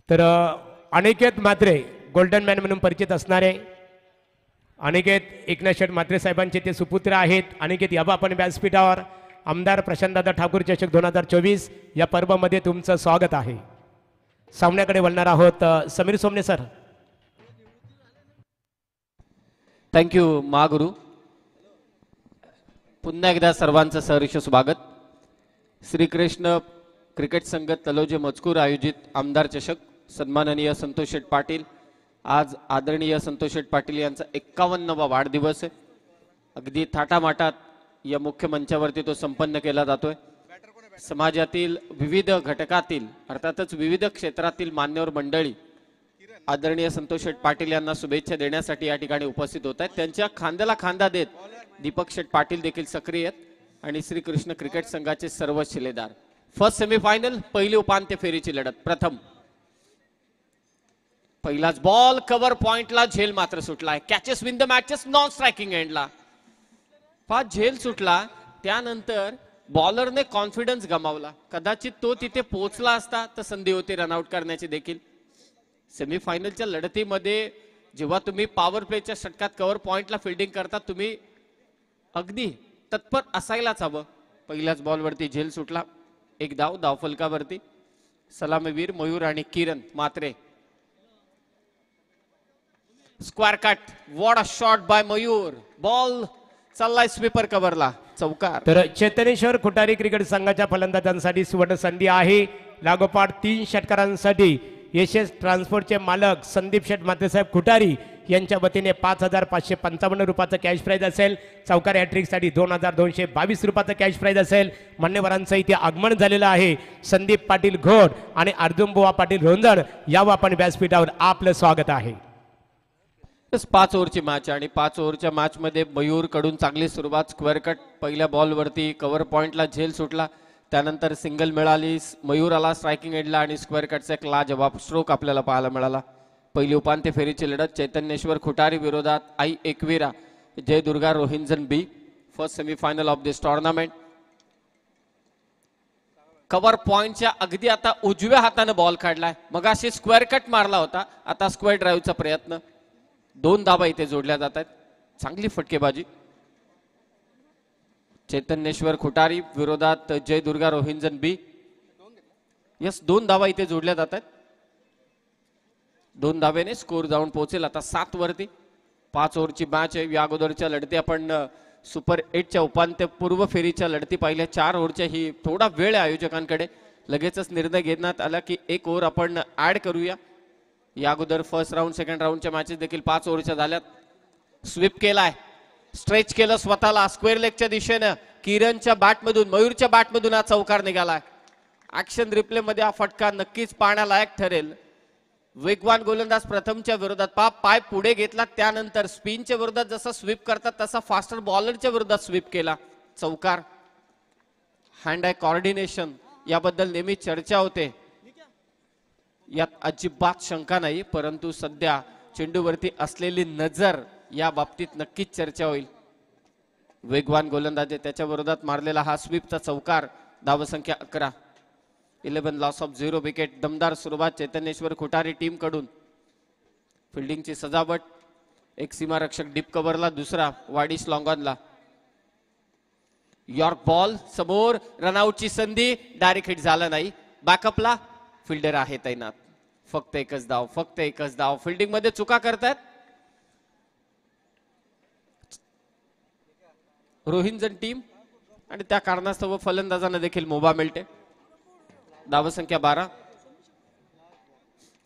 तर Aniket Mhatre golden man म्हणून परिचित असणारे अनिकेत एकनाथ शेठ म्हात्रे साहेबांचे ते सुपुत्र आहेत. अनिकेत याबा आपण व्यासपीठावर. आमदार प्रशांतदादा ठाकूर चषक 2024 या पर्वामध्ये तुमचं स्वागत आहे. सामन्याकडे वळणार आहोत. समीर सोमने सर. थँक्यू महागुरु. पुन्हा एकदा सर्वांचं सहर्ष स्वागत. श्रीकृष्ण क्रिकेट संघ तलोजे मजकूर आयोजित आमदार चषक सन्माननीय संतोष शेठ पाटील. आज आदरणीय संतोष शेठ पाटील यांचा 51वा वाढदिवस आहे. अगदी थाटामाटात या मुख्य मंचावरती तो संपन्न केला जातोय. समाजातील विविध घटकातील अर्थातच विविध क्षेत्रातील मान्यवर मंडळी आदरणीय संतोष शेठ पाटील यांना शुभेच्छा देण्यासाठी या ठिकाणी उपस्थित होत आहेत. त्यांच्या खांद्याला खांदा देत दीपक शेठ पाटील देखील सक्रिय आहेत आणि श्रीकृष्ण क्रिकेट संघाचे सर्व शिलेदार. फर्स्ट सेमीफायनल पहिली उपांत्य फेरीची लढत. प्रथम पहिलाच बॉल कव्हर पॉइंटला झेल मात्र सुटलाय. Catches win the matches non striking एंडला फास्ट झेल सुटला. त्यानंतर बॉलरने कॉन्फिडन्स गमावला. कदाचित तो तिथे पोहोचला असता तर संधी होती रनआउट करण्याची देखील. सेमीफायनलच्या लढतीमध्ये जेव्हा तुम्ही पॉवर प्लेच्या षटकात कव्हर पॉइंटला फिल्डिंग करता तुम्ही अगदी तत्पर असायलाच हवं. पहिल्याच बॉलवरती झेल सुटला. एक धाव धावफलकावरती सलामीवीर मयूर आणि Kiran Mhatre. Square cut. What a shot by Mayur. Ball चाललाय स्वीपर कव्हरला. चौकार. तर चेतनेश्वर खुटारी क्रिकेट संघाच्या फलंदाजांसाठी सुवर्ण संधी आहे. लागोपाठ 3 षटकारांसाठी यशस ट्रान्सपोर्टचे मालक संदीप शेठ म्हात्रे साहेब खुटारी यांच्या वतीने 5,555 रुपयाचं कॅश प्राइज असेल. चौकार हॅट्रिकसाठी 2,222 रुपयाचं कॅश प्राइज असेल. मान्यवरांचं इथे आगमन झालेलं आहे. संदीप पाटील घोड आणि अर्जुन बुवा पाटील रोंजण यावं आपण व्यासपीठावर आपलं स्वागत आहे. 5 ओव्हरची मॅच आणि 5 ओव्हरच्या मॅच मध्ये मयूर कडून चांगली सुरुवात. Square cut. पहिल्या बॉलवरती कव्हर पॉइंटला झेल सुटला. त्यानंतर सिंगल मिळाली. मयूर आला स्ट्रायकिंग एंडला आणि स्क्वेअर कटचा एक लाजवाब स्ट्रोक आपल्याला पाहायला मिळाला. पहिली उपांत्य फेरीची लढत चैतन्येश्वर खुटारी विरोधात Aai Ekvira Jai Durga Rohinjan B. First semifinal of this tournament. Cover पॉइंटच्या अगदी आता उजव्या हाताने बॉल काढलाय. मगाशी स्क्वेअर कट मारला होता. आता स्क्वेअर ड्राईव्हचा प्रयत्न. 2 धावा इथे जोडल्या जात आहेत. चांगली फटकेबाजी. चैतन्येश्वर खुटारी विरोधात जय दुर्गा रोहिंजन बी. यस 2 धावा इथे जोडल्या जात आहेत. 2 धावेने स्कोर जाऊन पोहोचेल आता 7 वरती. 5 ओव्हरची मॅच आहे. या अगोदरच्या लढती आपण सुपर 8च्या उपांत्य पूर्व फेरीच्या लढती पाहिल्या. 4 ओव्हरच्या ही थोडा वेळ आहे आयोजकांकडे. लगेचच निर्णय घेण्यात आला की 1 ओव्हर आपण ऍड करूया. या अगोदर फर्स्ट राऊंड सेकंड राऊंडच्या मॅचेस देखील 5 ओव्हरच्या झाल्यात. स्वीप केलाय. स्ट्रेच केलं स्वतःला स्क्वेअर लेगच्या दिशेनं. किरणच्या बॅटमधून मयूरच्या बॅटमधून हा चौकार निघालाय. ऍक्शन रिप्ले मध्ये हा फटका नक्कीच पाहण्यालायक ठरेल. वेगवान गोलंदाज प्रथमच्या विरोधात पाय पुढे घेतला. त्यानंतर स्पिनच्या विरोधात जसा स्वीप करतात तसा फास्टर बॉलरच्या विरोधात स्वीप केला. चौकार. हँड आय कॉर्डिनेशन याबद्दल नेहमी चर्चा होते. यात अजिबात शंका नाही. परंतु सध्या चेंडूवरती असलेली नजर या बाबतीत नक्कीच चर्चा होईल. वेगवान गोलंदाज त्याच्या विरोधात मारलेला हा स्वीपचा चौकार. धावसंख्या 11. 11 लॉस ऑफ 0 विकेट. दमदार सुरुवात चैतन्येश्वर खुटारी टीम कडून. फिल्डिंगची सजावट. एक सीमारक्षक डीप कव्हरला. दुसरा वाडिस लॉंग ऑनला. यॉर्क बॉल समोर. रनआउटची संधी. डायरेक्ट हिट झाला नाही. बॅकअपला फिल्डर आहे तैनात. फक्त एकच धाव. फक्त एकच धाव. फिल्डिंग मध्ये चुका करतात रोहिंजन टीम आणि त्या कारणास्तव फलंदाजांना देखील मुभा मिळते. धावसंख्या 12.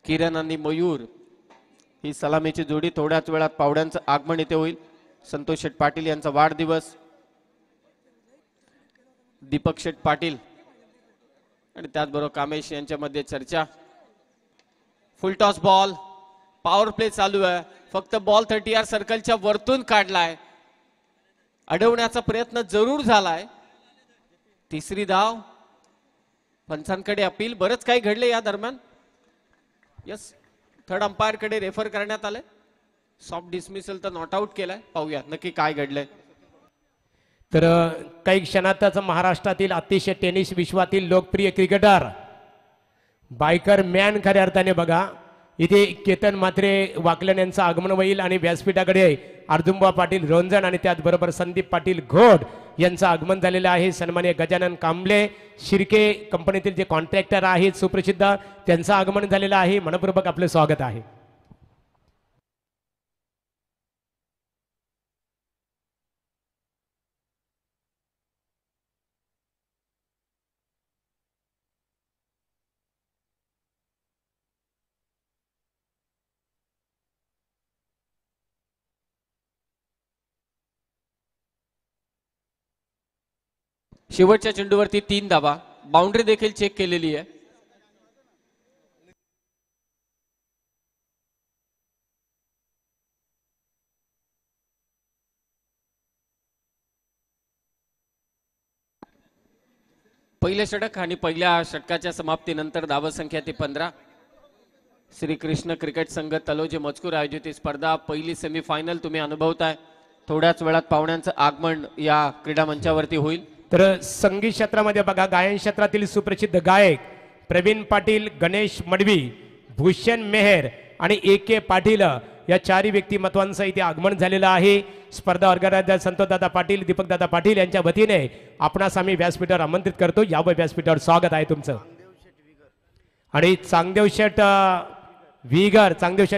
किरण आणि मयूर ही सलामीची जोडी. थोड्याच वेळात पावड्यांचं आगमन इथे होईल. संतोष शेठ पाटील यांचा वाढदिवस. दीपक शेठ पाटील आणि त्याचबरोबर कामेश यांच्यामध्ये चर्चा. फुल टॉस बॉल. पॉवर प्ले चालू आहे. फक्त बॉल 30 सर्कलच्या वरतून काढलाय. अडवण्याचा प्रयत्न जरूर झालाय. 3री धाव. पंचांकडे अपील. बरंच काही घडले या दरम्यान. यस 3rd अंपायर कडे रेफर करण्यात आलंय. सॉफ्ट डिसमिसल तर नॉट आउट केलाय. पाहूया नक्की काय घडलंय. तर काही क्षणातच महाराष्ट्रातील अतिशय टेनिस विश्वातील लोकप्रिय क्रिकेटर बायकर मॅन खऱ्या अर्थाने बघा इथे केतन मात्रे वाकलन यांचं आगमन होईल आणि व्यासपीठाकडे अर्जुंबा पाटील रोंजण आणि त्याचबरोबर संदीप पाटील घोड यांचं आगमन झालेलं आहे. सन्मान्य गजानन कांबळे शिर्के कंपनीतील जे कॉन्ट्रॅक्टर आहेत सुप्रसिद्ध त्यांचं आगमन झालेलं आहे. मनपूर्वक आपलं स्वागत आहे. शेवटच्या चेंडूवरती 3 धावा, बाउंड्री देखील चेक केलेली आहे. पहिले षटक आणि पहिल्या षटकाच्या समाप्तीनंतर धावसंख्या ती 15. श्री कृष्ण क्रिकेट संघ तलोजे मजकूर आयोजित ही स्पर्धा पहिली सेमीफायनल तुम्ही अनुभवताय. थोड्याच वेळात पाहुण्यांचं आगमन या क्रीडा मंचावरती होईल. तर संगीत क्षेत्रामध्ये बघा गायन क्षेत्रातील सुप्रसिद्ध गायक प्रवीण पाटील, गणेश मडवी, भूषण मेहर आणि AK पाटील या चारही व्यक्तिमत्वांचं इथे आगमन झालेलं आहे. स्पर्धा ऑर्गनायझर संतोषदादा पाटील, दीपकदादा पाटील यांच्या वतीने आपणास आम्ही व्यासपीठावर आमंत्रित करतो. यावर व्यासपीठावर स्वागत आहे तुमचं. आणि चांगदेव शेठ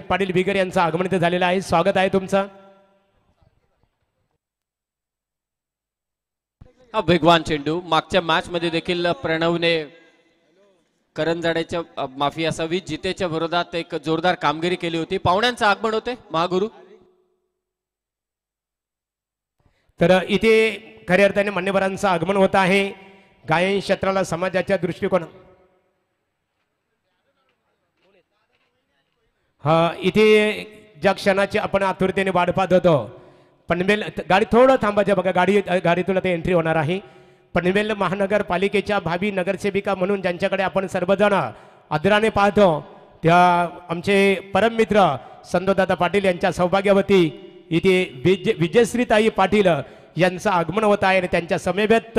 पाटील विगर यांचं आगमन इथे झालेलं आहे. स्वागत आहे तुमचं. हा वेगवान चेंडू मागच्या मॅच मध्ये देखील प्रणवने करंजाड्याच्या माफी असावी जितेच्या विरोधात एक जोरदार कामगिरी केली होती. पाहुण्यांचं आगमन होते महागुरु. तर इथे खऱ्या अर्थाने मान्यवरांचं आगमन होत आहे. गायन क्षेत्राला समाजाच्या दृष्टिकोन इथे ज्या क्षणाची आपण आतुरतेने वाट पाहत होतो. पनवेल गाडी थोडं थांबायचं बघा, गाडीतून आता एंट्री होणार आहे. पनवेल महानगरपालिकेच्या भावी नगरसेविका म्हणून ज्यांच्याकडे आपण सर्वजण आदराने पाहतो त्या आमचे परममित्र संतोषदादा पाटील यांच्या सौभाग्यवती इथे विजयश्रीताई पाटील यांचं आगमन होत आहे. आणि त्यांच्या समवेत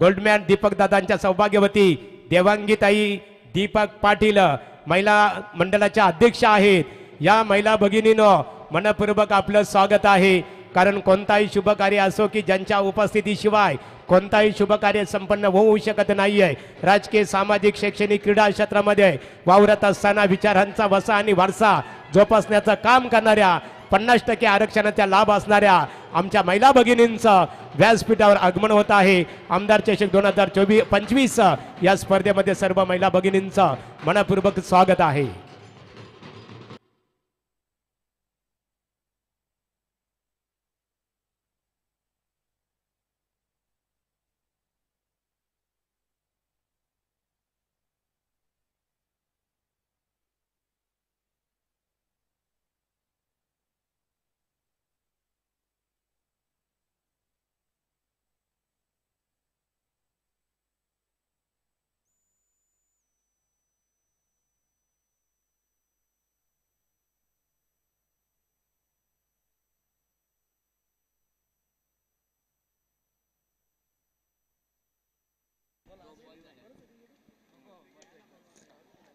गोल्डमॅन दीपकदादांच्या सौभाग्यवती देवांगीताई दीपक पाटील महिला मंडळाच्या अध्यक्ष आहेत. या महिला भगिनीनं मनपूर्वक आपलं स्वागत आहे. कारण कोणताही शुभ कार्य असो की ज्यांच्या उपस्थितीशिवाय कोणताही शुभ कार्य संपन्न होऊ शकत नाहीये. राजकीय, सामाजिक, शैक्षणिक, क्रीडा क्षेत्रामध्ये वावरत असताना विचारांचा वसा आणि वारसा जोपासण्याचं काम करणाऱ्या 50% आरक्षणाचा लाभ असणाऱ्या आमच्या महिला भगिनींचं व्यासपीठावर आगमन होत आहे. आमदार चषक 2025 या स्पर्धेमध्ये सर्व महिला भगिनींचं मनपूर्वक स्वागत आहे.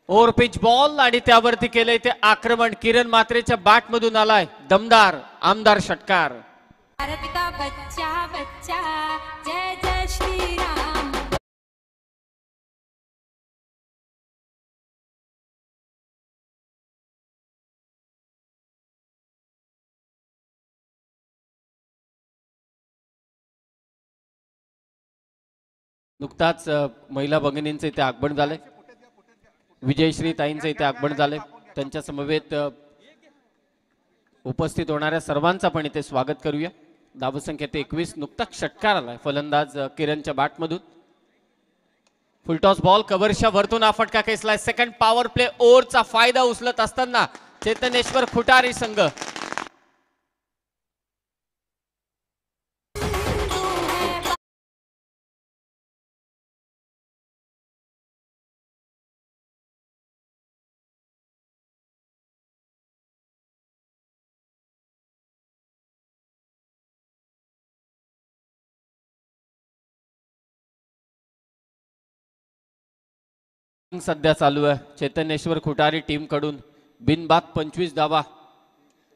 ओव्हर पिच बॉल आणि त्यावरती केलंय ते आक्रमण. किरण मात्रेच्या बॅट मधून आलाय दमदार आमदार षटकार. भारत का बच्चा बच्चा जय जय श्री राम. नुकताच महिला भगिनींचे इथे आगमन झाले. विजयश्री ताईंचे इथे आगमन झाले. त्यांच्या समवेत उपस्थित होणाऱ्या सर्वांचा पण इथे स्वागत करूया. धावसंख्या 21. नुकताच षटकार आलाय फलंदाज किरणच्या बॅट मधून. फुलटॉस बॉल कव्हरच्या वरतून हा फटका खेचलाय. सेकंड पॉवर प्ले ओव्हरचा फायदा उचलत असताना चेतनेश्वर खुटारी संघ सध्या चालू आहे चैतन्येश्वर खुटारी टीम कडून बिनबाद 25 धावा.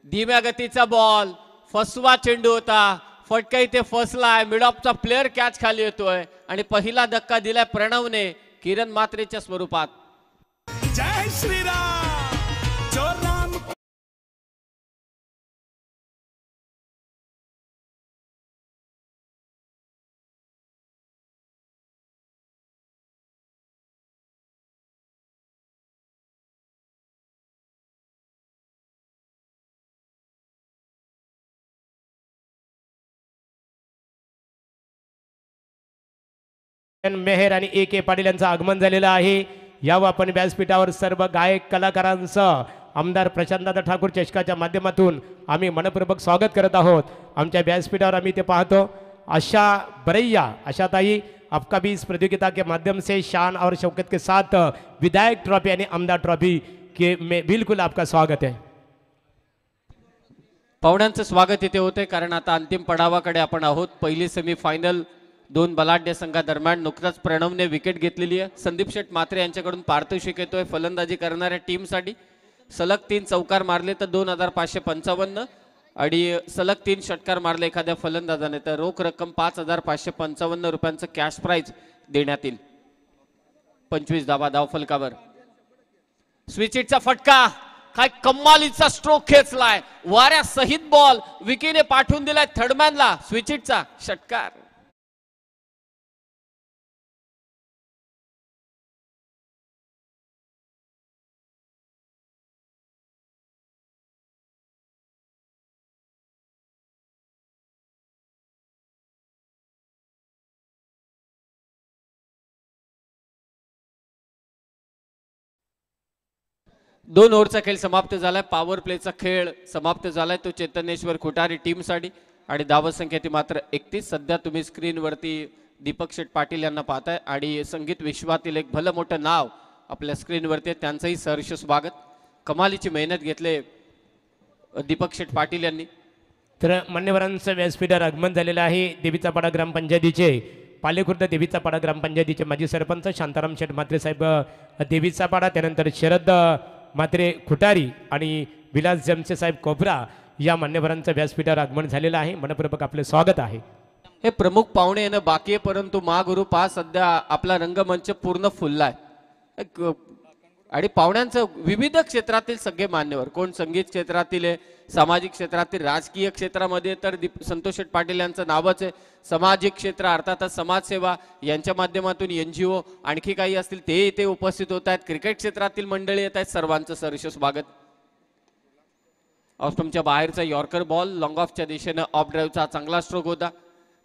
धीम्या गतीचा बॉल, फसवा चेंडू होता, फटका इथे फसलाय, मिड ऑफचा प्लेअर कॅच खाली येतोय आणि पहिला धक्का दिलाय प्रणवने किरण मात्रेच्या स्वरूपात. जय श्रीराम जो राम. मेहर आणि ए के पाटील यांचं आगमन झालेलं आहे. यावं आपण व्यासपीठावर सर्व गायक कलाकारांसह आमदार प्रशांतदादा ठाकूर चषकाच्या माध्यमातून आम्ही मनपूर्वक स्वागत करत आहोत. आमच्या व्यासपीठावर आम्ही ते पाहतो आशा बरैया. आशा ताई, आपका भी इस प्रतियोगिता के माध्यम से शान और शौकत के साथ विधायक ट्रॉफी यानी आमदार ट्रॉफी के में बिल्कुल आपका स्वागत है. पाहुण्यांचं स्वागत इथे होते कारण आता अंतिम पडावाकडे आपण आहोत. पहिली सेमीफायनल दोन बलाढ्य संघादरम्यान नुकताच प्रणवने विकेट घेतलेली आहे. संदीप शेठ मात्रे यांच्याकडून पारितोषिक येतोय फलंदाजी करणाऱ्या टीमसाठी. सलग 3 चौकार मारले तर 2555 आणि सलग 3 षटकार मारले एखाद्या फलंदाजाने तर रोख रक्कम 5555 रुपयांचं कॅश प्राइज देण्यात येईल. 25 धावा धावफलकावर. स्विचिटचा फटका, काय कमालीचा स्ट्रोक खेचलाय, वाऱ्या सहित बॉल विकीने पाठवून दिलाय थर्डमॅनला. स्विचिटचा षटकार. दोन ओव्हरचा खेळ समाप्त झालाय. पॉवर प्लेचा खेळ समाप्त झालाय तो चैतन्येश्वर खुटारी टीमसाठी आणि धावसंख्या ती मात्र 31. सध्या तुम्ही स्क्रीनवरती दीपक शेठ पाटील यांना पाहताय आणि संगीत विश्वातील एक भलं मोठं नाव आपल्या स्क्रीनवरती आहे. त्यांचंही सहर्ष स्वागत. कमालीची मेहनत घेतले दीपक शेठ पाटील यांनी. तर मान्यवरांचं व्यासपीठावर आगमन झालेलं आहे. देवीचा पाडा ग्रामपंचायतीचे पालेखुर्द देवीचा पाडा ग्रामपंचायतीचे माजी सरपंच शांताराम शेठ मात्रे साहेब देवीचा पाडा, त्यानंतर शरद मात्रे खुटारी आणि विलास जमसे साहेब कोपरा या मान्यवरांचं व्यासपीठावर आगमन झालेलं आहे. मनपूर्वक आपले स्वागत आहे. हे प्रमुख पाहुणे येणं बाकी आहे परंतु महागुरु पहा सध्या आपला रंगमंच पूर्ण फुललाय आणि पाहुण्यांचं विविध क्षेत्रातील सगळे मान्यवर, कोण संगीत क्षेत्रातील आहे, सामाजिक क्षेत्रातील, राजकीय क्षेत्रामध्ये तर संतोष शेठ पाटील यांचं नावच आहे. सामाजिक क्षेत्र अर्थातच समाजसेवा यांच्या माध्यमातून NGO आणखी काही असतील ते इथे उपस्थित होत आहेत. क्रिकेट क्षेत्रातील मंडळी येत आहेत. सर्वांचं सहर्ष स्वागत. ऑफस्टंपच्या बाहेरचा यॉर्कर बॉल लॉंग ऑफच्या दिशेनं ऑफ ड्राईव्हचा चांगला स्ट्रोक होता.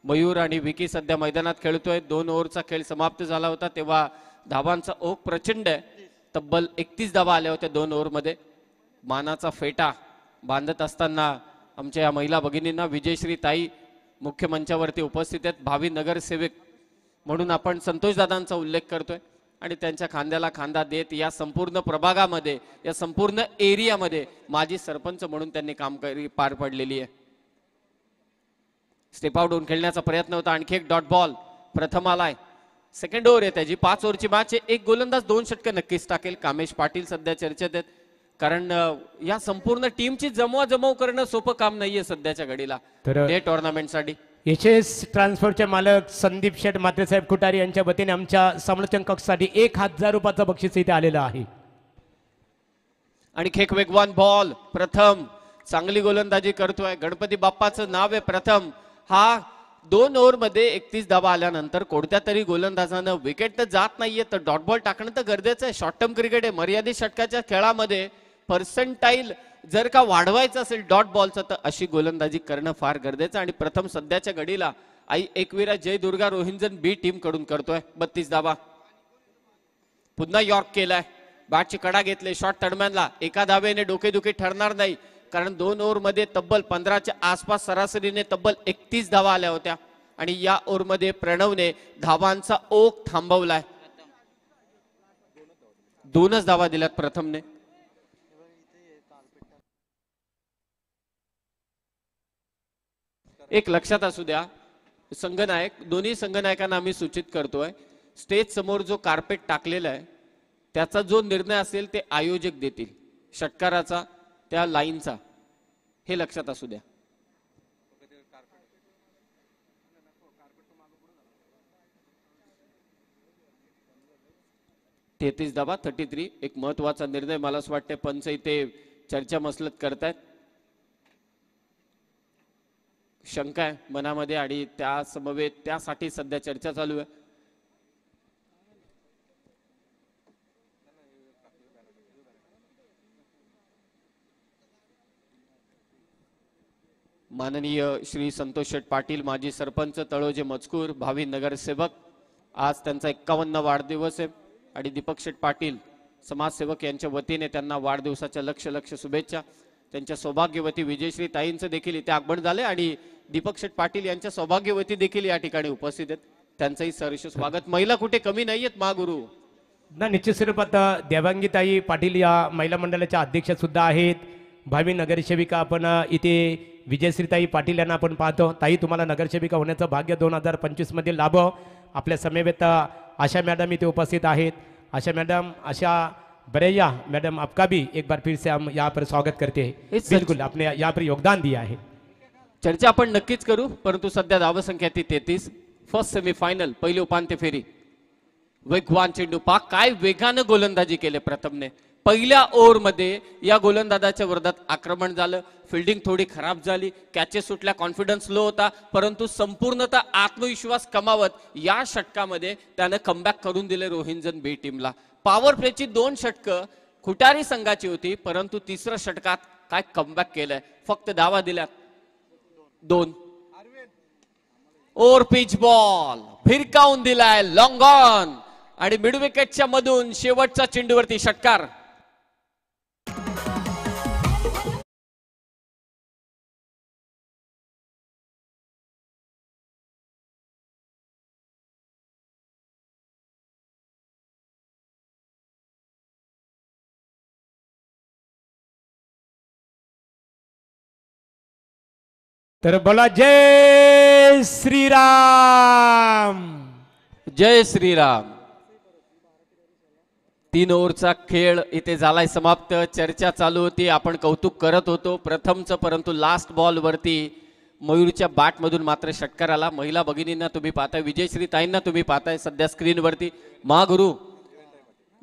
मयूर आणि विकी सध्या मैदानात खेळतोय. 2 ओव्हरचा खेळ समाप्त झाला होता तेव्हा धावांचा ओघ प्रचंड आहे. तब्बल 31 धावा आल्या होत्या 2 ओव्हरमध्ये. मानाचा फेटा बांधत असताना आमच्या या महिला भगिनींना विजयश्री ताई मुख्य मंचावरती उपस्थित आहेत. भावी नगरसेवक म्हणून आपण संतोष दादांचा उल्लेख करतोय आणि त्यांच्या खांद्याला खांदा देत या संपूर्ण प्रभागामध्ये, या संपूर्ण एरियामध्ये माजी सरपंच म्हणून त्यांनी कामगिरी पार पडलेली आहे. स्टेप आउट होऊन खेळण्याचा प्रयत्न होता. आणखी एक डॉट बॉल प्रथम आलाय. सेकंड ओव्हर आहे त्याची. 5 ओव्हरची मॅच आहे. एक गोलंदाज 2 षटकं नक्कीच टाकेल. कामेश पाटील सध्या चर्चेत आहेत कारण या संपूर्ण टीमची जमवाजमव करणं सोपं काम नाहीये सध्याच्या घडीला डे टुर्नामेंटसाठी. HS ट्रान्सफरचे मालक संदीप शेठ मात्रे साहेब खुटारी यांच्या वतीने आमच्या समालोचन कक्षासाठी 1000 रुपयाचं बक्षीस इथे आलेलं आहे. आणि खेक वेगवान बॉल प्रथम चांगली गोलंदाजी करतोय. गणपती बाप्पाचं नाव आहे प्रथम. हा 2 ओव्हरमध्ये 31 धावा आल्यानंतर कोणत्या तरी गोलंदाजानं विकेट तर जात नाहीये तर डॉट बॉल टाकणं तर गरजेचं आहे. शॉर्ट टर्म क्रिकेट आहे. मर्यादित षटकाच्या खेळामध्ये पर्सेंटाईल जर का वाढवायचं असेल डॉट बॉलचं तर अशी गोलंदाजी करणं फार गरजेचं आणि प्रथम सध्याच्या घडीला आई एकविरा जय दुर्गा रोहिंजन बी टीम कडून करतोय. 32 धावा. पुन्हा यॉर्क केलाय. बॅटची कडा घेतले शॉट तडम्यानला. एका धावेने डोकेदुखी ठरणार नाही कारण 2 ओव्हरमध्ये तब्बल 15च्या आसपास सरासरीने तब्बल 31 धावा आल्या होत्या आणि या ओव्हरमध्ये प्रणवने धावांचा ओघ थांबवलाय. 2च धावा दिल्यात प्रथमने. एक लक्षात असू द्या संघनायक, दोन्ही संघनायकांना आम्ही सूचित करतोय स्टेज समोर जो कार्पेट टाकलेला आहे त्याचा जो निर्णय असेल ते आयोजक देतील, षटकाराचा, त्या लाईनचा, हे लक्षात असू द्या. तेहतीस धावा 33. एक महत्वाचा निर्णय मला असं वाटतं पंच इथे चर्चा मसलत करतायत. शंका आहे मनामध्ये आणि त्या समवेत त्यासाठी सध्या चर्चा चालू आहे. माननीय श्री संतोष शेठ पाटील, माजी सरपंच तळोजे मजकूर, भावी नगरसेवक, आज त्यांचा 51 वाढदिवस आहे आणि दीपक शेठ पाटील समाजसेवक यांच्या वतीने त्यांना वाढदिवसाच्या लक्ष शुभेच्छा. त्यांच्या सौभाग्यवती विजयश्री ताईंचं देखील इथे आगमन झाले आणि दीपक शेठ पाटील यांच्या सौभाग्यवती देखील या ठिकाणी उपस्थित आहेत. त्यांचंही सहर्ष स्वागत. महिला कुठे कमी नाहीयेत महागुरु. ना निश्चित स्वरूपात देवांगीताई पाटील या महिला मंडळाच्या अध्यक्ष सुद्धा आहेत. भावी नगरसेविका आपण इथे विजयश्रीताई पाटील यांना आपण पाहतो. ताई, तुम्हाला नगरसेविका होण्याचं भाग्य 2025 मध्ये लाभो. आपल्या समवेत आशा मैडम इथे उपस्थित आहेत. आशा मैडम, आशा बरैया मैडम, आपका भी एक बार फिर से हम यहाँ पर स्वागत करते हैं. बिल्कुल, आपने यहाँ पर योगदान दिया है. चर्चा आपण नक्कीच करू, परंतु सध्या धावसंख्या ती 33. फर्स्ट सेमीफायनल, पहिली उपांत्य फेरी. वेगवान चेंडू पहा, काय वेगानं गोलंदाजी केले प्रथमने. पहिल्या ओव्हरमध्ये या गोलंदाजाच्या विरोधात आक्रमण झालं. फिल्डिंग थोडी खराब झाली, कॅचेस सुटल्या, कॉन्फिडन्स लो होता, परंतु संपूर्णतः आत्मविश्वास कमावत या षटकामध्ये त्यानं कमबॅक करून दिले रोहिंजन बी टीमला. पॉवर प्लेची 2 षटकं खुटारी संघाची होती, परंतु तिसऱ्या षटकात काय कमबॅक केलंय. फक्त धावा दिल्यात 2. ओव्हर पिच बॉल फिरकावून दिलाय लॉंग ऑन आणि मिड विकेटच्या मधून शेवटच्या चेंडूवरती षटकार. तर बोला जय श्रीराम. जय श्रीराम. 3 ओव्हरचा खेळ इथे झालाय समाप्त. चर्चा चालू होती, आपण कौतुक करत होतो प्रथमचं, परंतु लास्ट बॉल वरती मयूरच्या बॅट मधून मात्र षटकार आला. महिला भगिनींना तुम्ही पाहताय, विजयश्री ताईंना तुम्ही पाहताय सध्या स्क्रीनवरती. महागुरु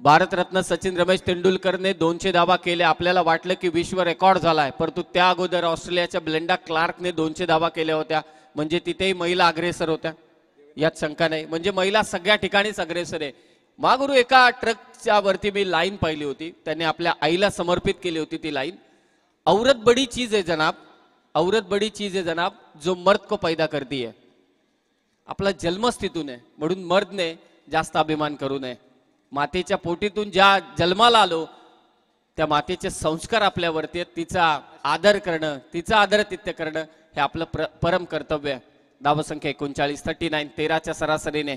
भारतरत्न सचिन रमेश तेंडुलकरने 200 धावा केल्या. आपल्याला वाटलं की विश्व रेकॉर्ड झालाय, परंतु त्या अगोदर ऑस्ट्रेलियाच्या ब्लेंडा क्लार्कने 200 धावा केल्या होत्या. म्हणजे तिथेही महिला अग्रेसर होत्या, यात शंका नाही. म्हणजे महिला सगळ्या ठिकाणीच अग्रेसर आहे. महागुरु, एका ट्रकच्या वरती मी लाईन पाहिली होती, त्याने आपल्या आईला समर्पित केली होती ती लाईन. औरत बड़ी चीज है जनाब, औरत बड़ी चीज है जनाब, जो मर्द को पैदा करती है. आपला जन्मच तिथून आहे, म्हणून मर्दने जास्त अभिमान करू नये. मातेच्या पोटीतून ज्या जन्माला आलो त्या मातेचे संस्कार आपल्यावरती आहेत. तिचा आदर करणं, तिचा आदरातिथ्य करणं हे आपलं परम कर्तव्य आहे. धावसंख्या 39, 39, 13च्या सरासरीने.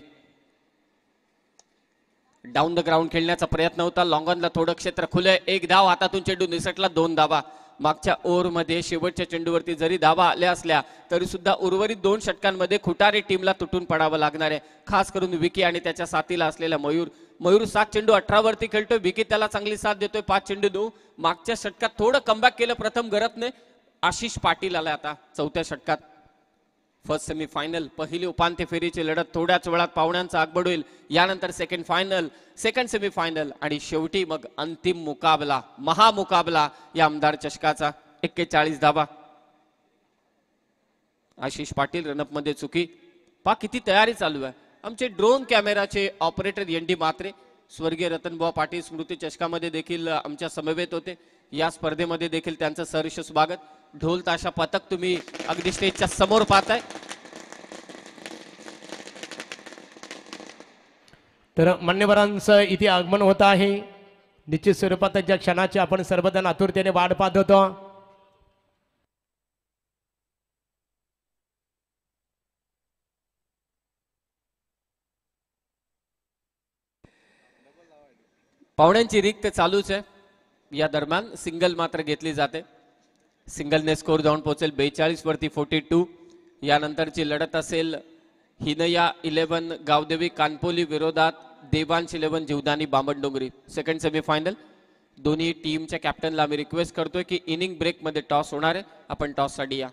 डाऊन द ग्राउंड खेळण्याचा प्रयत्न होता. लॉंगॉनला थोडं क्षेत्र खुलं. 1 धाव, हातातून चेंडू निसटला. 2 धावा. मागच्या ओव्हरमध्ये शेवटच्या चेंडूवरती जरी धावा आल्या असल्या तरी सुद्धा उर्वरित 2 षटकांमध्ये खुटारी टीमला तुटून पडावं लागणार आहे. खास करून विकी आणि त्याच्या साथीला असलेला मयूर. 7 चेंडू 18 वरती खेळतोय. विकी त्याला चांगली साथ देतोय. 5 चेंडू 2. मागच्या षटकात थोडं कमबॅक केलं प्रथम गरतने. आशिष पाटील आला आता 4थ्या षटकात. फर्स्ट सेमीफायनल, पहिली उपांत्य फेरीची लढत थोड्याच वेळात पाहुण्यांचा आगमन होईल. यानंतर सेकंड फायनल, सेकंड सेमीफायनल आणि शेवटी मग अंतिम मुकाबला, महामुकाबला या आमदार चषकाचा. 41 धावा. आशिष पाटील रनअप मध्ये चुकी. पा किती तयारी चालू आहे. आमचे ड्रोन कॅमेराचे ऑपरेटर एनडी मात्रे, स्वर्गीय रतनबुवा पाटील स्मृती चषकामध्ये देखील आमच्या समवेत होते. या स्पर्धेमध्ये देखील त्यांचं सहर्ष स्वागत. ढोल ताशा पथक तुम्ही अगदी स्टेजच्या समोर पाहताय. तर मान्यवरांचं इथे आगमन होत आहे. निश्चित स्वरूपात ज्या क्षणाची आपण सर्वजण आतुरतेने वाट पाहत होतो. पाहुण्यांची रिक्त चालूच आहे. या दरम्यान सिंगल मात्र घेतली जाते. सिंगलने स्कोर जाऊन पोहोचेल 42 वरती 42. यानंतरची लढत असेल हिनया 11 गावदेवी कानपोली विरोधात देवांश 11 जीवदानी बामणडोंगरी. Second semifinal. दोन्ही टीमच्या कॅप्टनला मी रिक्वेस्ट करतोय की इनिंग ब्रेक मध्ये टॉस होणार आहे, आपण टॉस साठी या.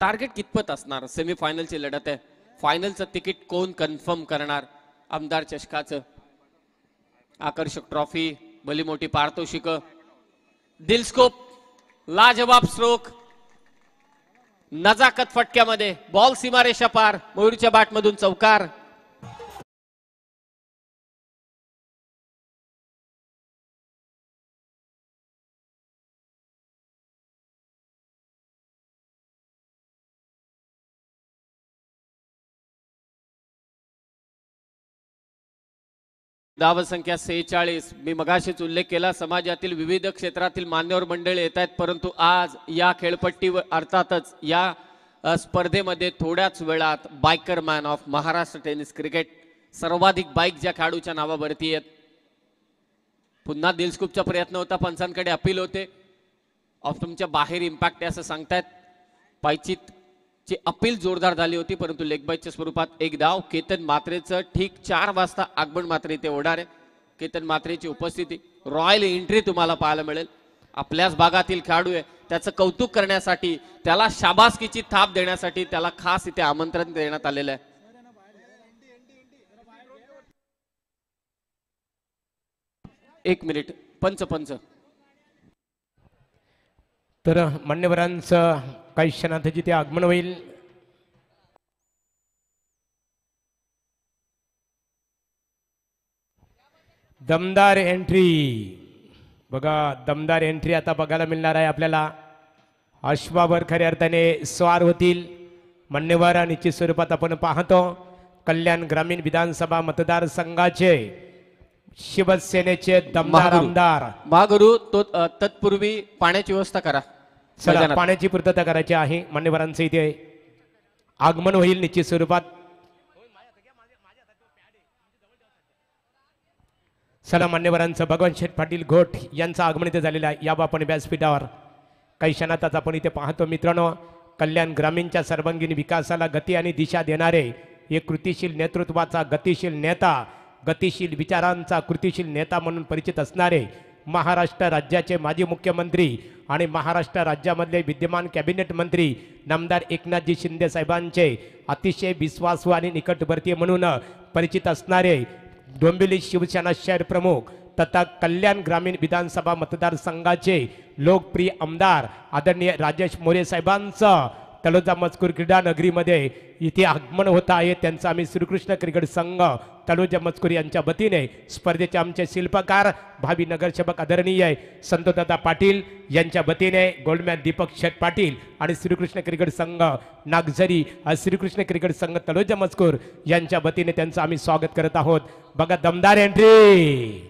टार्गेट कितपत असणार? सेमीफायनलची लढत आहे. फायनलचं तिकीट कोण कन्फर्म करणार? आमदार चषकाचं, आकर्षक ट्रॉफी, भली मोठी पारितोषिक, दिलस्कोप, लाजवाब स्ट्रोक, नजाकत फटक्यामध्ये बॉल सीमारेषा पार, मयूरच्या बॅटमधून चौकार. धावसंख्या 46. मी मगाशीच उल्लेख केला, समाजातील विविध क्षेत्रातील मान्यवर मंडळी येत आहेत, परंतु आज या खेळपट्टीवर अर्थातच या स्पर्धेमध्ये थोड्याच वेळात biker man of Maharashtra tennis cricket, सर्वाधिक बाईक ज्या खेळाडूच्या नावावरती आहेत. पुन्हा दिलस्कूपचा प्रयत्न होता, पंचांकडे अपील होते. तुमच्या बाहेर इम्पॅक्ट आहे असं सांगतायत. पायचीत ची अपील जोरदार झाली होती, परंतु लेग बाईच्या स्वरूपात एक धाव. केतन मात्रेचं ठीक 4 वाजता आगमन मात्रे इथे होणार आहे. केतन मात्रेची उपस्थिती, रॉयल एंट्री तुम्हाला पाहायला मिळेल. आपल्याच भागातील खेळाडू आहे, त्याचं कौतुक करण्यासाठी, त्याला शाबासकीची थाप देण्यासाठी त्याला खास इथे आमंत्रण देण्यात आलेलं आहे. एक मिनिट, पंच. तर मान्यवरांचं काही क्षणात जिथे आगमन होईल. दमदार एंट्री बघा, दमदार एंट्री आता बघायला मिळणार आहे आपल्याला. अश्वावर खऱ्या अर्थाने स्वार होतील मान्यवर. निश्चित स्वरूपात आपण पाहतो कल्याण ग्रामीण विधानसभा मतदारसंघाचे शिवसेनेचे दमदार आमदार. महागुरु तो तत्पूर्वी पाण्याची व्यवस्था करा. चला, पाण्याची पूर्तता करायची आहे. मान्यवरांचं इथे आगमन होईल निश्चित स्वरूपात. चला, मान्यवरांचं भगवान शेठ पाटील घोट यांचं आगमन इथे झालेलं आहे. या आपण व्यासपीठावर काही क्षणातच आपण इथे पाहतो मित्रांनो. कल्याण ग्रामीणच्या सर्वांगीण विकासाला गती आणि दिशा देणारे एक कृतिशील नेतृत्वाचा गतिशील नेता, गतिशील विचारांचा कृतिशील नेता म्हणून परिचित असणारे महाराष्ट्र राज्याचे माजी मुख्यमंत्री आणि महाराष्ट्र राज्यामधले विद्यमान कॅबिनेट मंत्री नामदार एकनाथजी शिंदे साहेबांचे अतिशय विश्वासू आणि निकटवर्तीय म्हणून परिचित असणारे डोंबिवली शिवसेना शहर प्रमुख तथा कल्याण ग्रामीण विधानसभा मतदारसंघाचे लोकप्रिय आमदार आदरणीय राजेश मोरे साहेबांचं तलोजा मजकूर क्रीडा नगरीमध्ये इथे आगमन होत आहे. त्यांचा आम्ही श्रीकृष्ण क्रिकेट संघ तलोजा मजकूर यांच्या वतीने स्पर्धेचे आमचे शिल्पकार भावी नगरसेवक आदरणीय संतोषदादा पाटील यांच्या वतीने गोल्डमॅन दीपक शेठ पाटील आणि श्रीकृष्ण क्रिकेट संघ नागझरी श्रीकृष्ण क्रिकेट संघ तलोजा मजकूर यांच्या वतीने त्यांचं आम्ही स्वागत करत आहोत. बघा, दमदार एंट्री.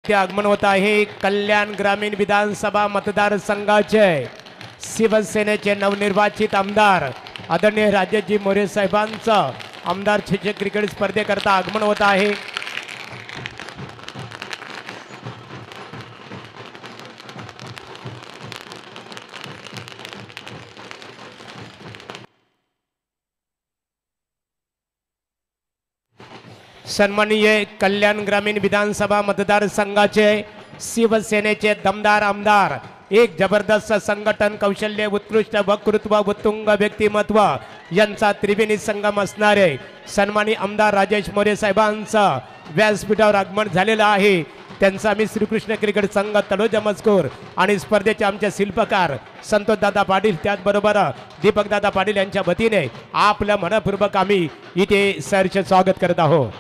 ते आगमन होत आहे कल्याण ग्रामीण विधानसभा मतदारसंघाचे शिवसेनेचे नवनिर्वाचित आमदार आदरणीय राजेशजी मोरे साहेबांचं आमदार चषक क्रिकेट स्पर्धेकरता आगमन होत आहे. सन्माननीय कल्याण ग्रामीण विधानसभा मतदारसंघाचे शिवसेनेचे दमदार आमदार एक जबरदस्त संघटन कौशल्य उत्कृष्ट वक्तृत्व उत्तुंग व्यक्तिमत्व यांचा त्रिवेणी संगम असणारे सन्माननीय आमदार राजेश मोरे साहेबांचं व्यासपीठावर आगमन झालेलं आहे. त्यांचा आम्ही श्रीकृष्ण क्रिकेट संघ तळोजा मजकूर आणि स्पर्धेचे आमचे शिल्पकार संतोषदादा पाटील त्याचबरोबर दीपकदादा पाटील यांच्या वतीने आपलं मनपूर्वक आम्ही इथे सरचे स्वागत करत आहोत.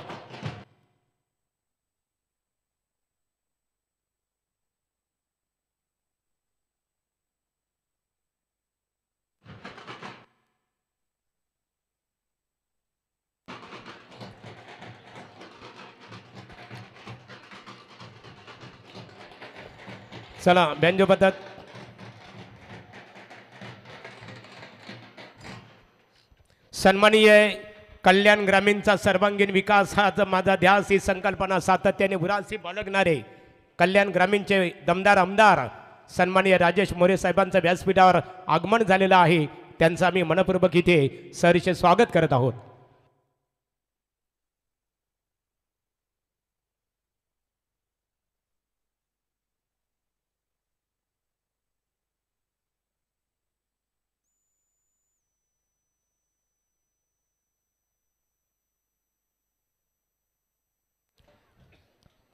चला बँजो पथक सन्माननीय कल्याण ग्रामीणचा सर्वांगीण विकास हाच माझा ध्यास ही संकल्पना सातत्याने उरासी बाळगणारे कल्याण ग्रामीणचे दमदार आमदार सन्माननीय राजेश मोरे साहेबांच्या व्यासपीठावर आगमन झालेलं आहे. त्यांचं आम्ही मनपूर्वक इथे सहर्ष स्वागत करत आहोत.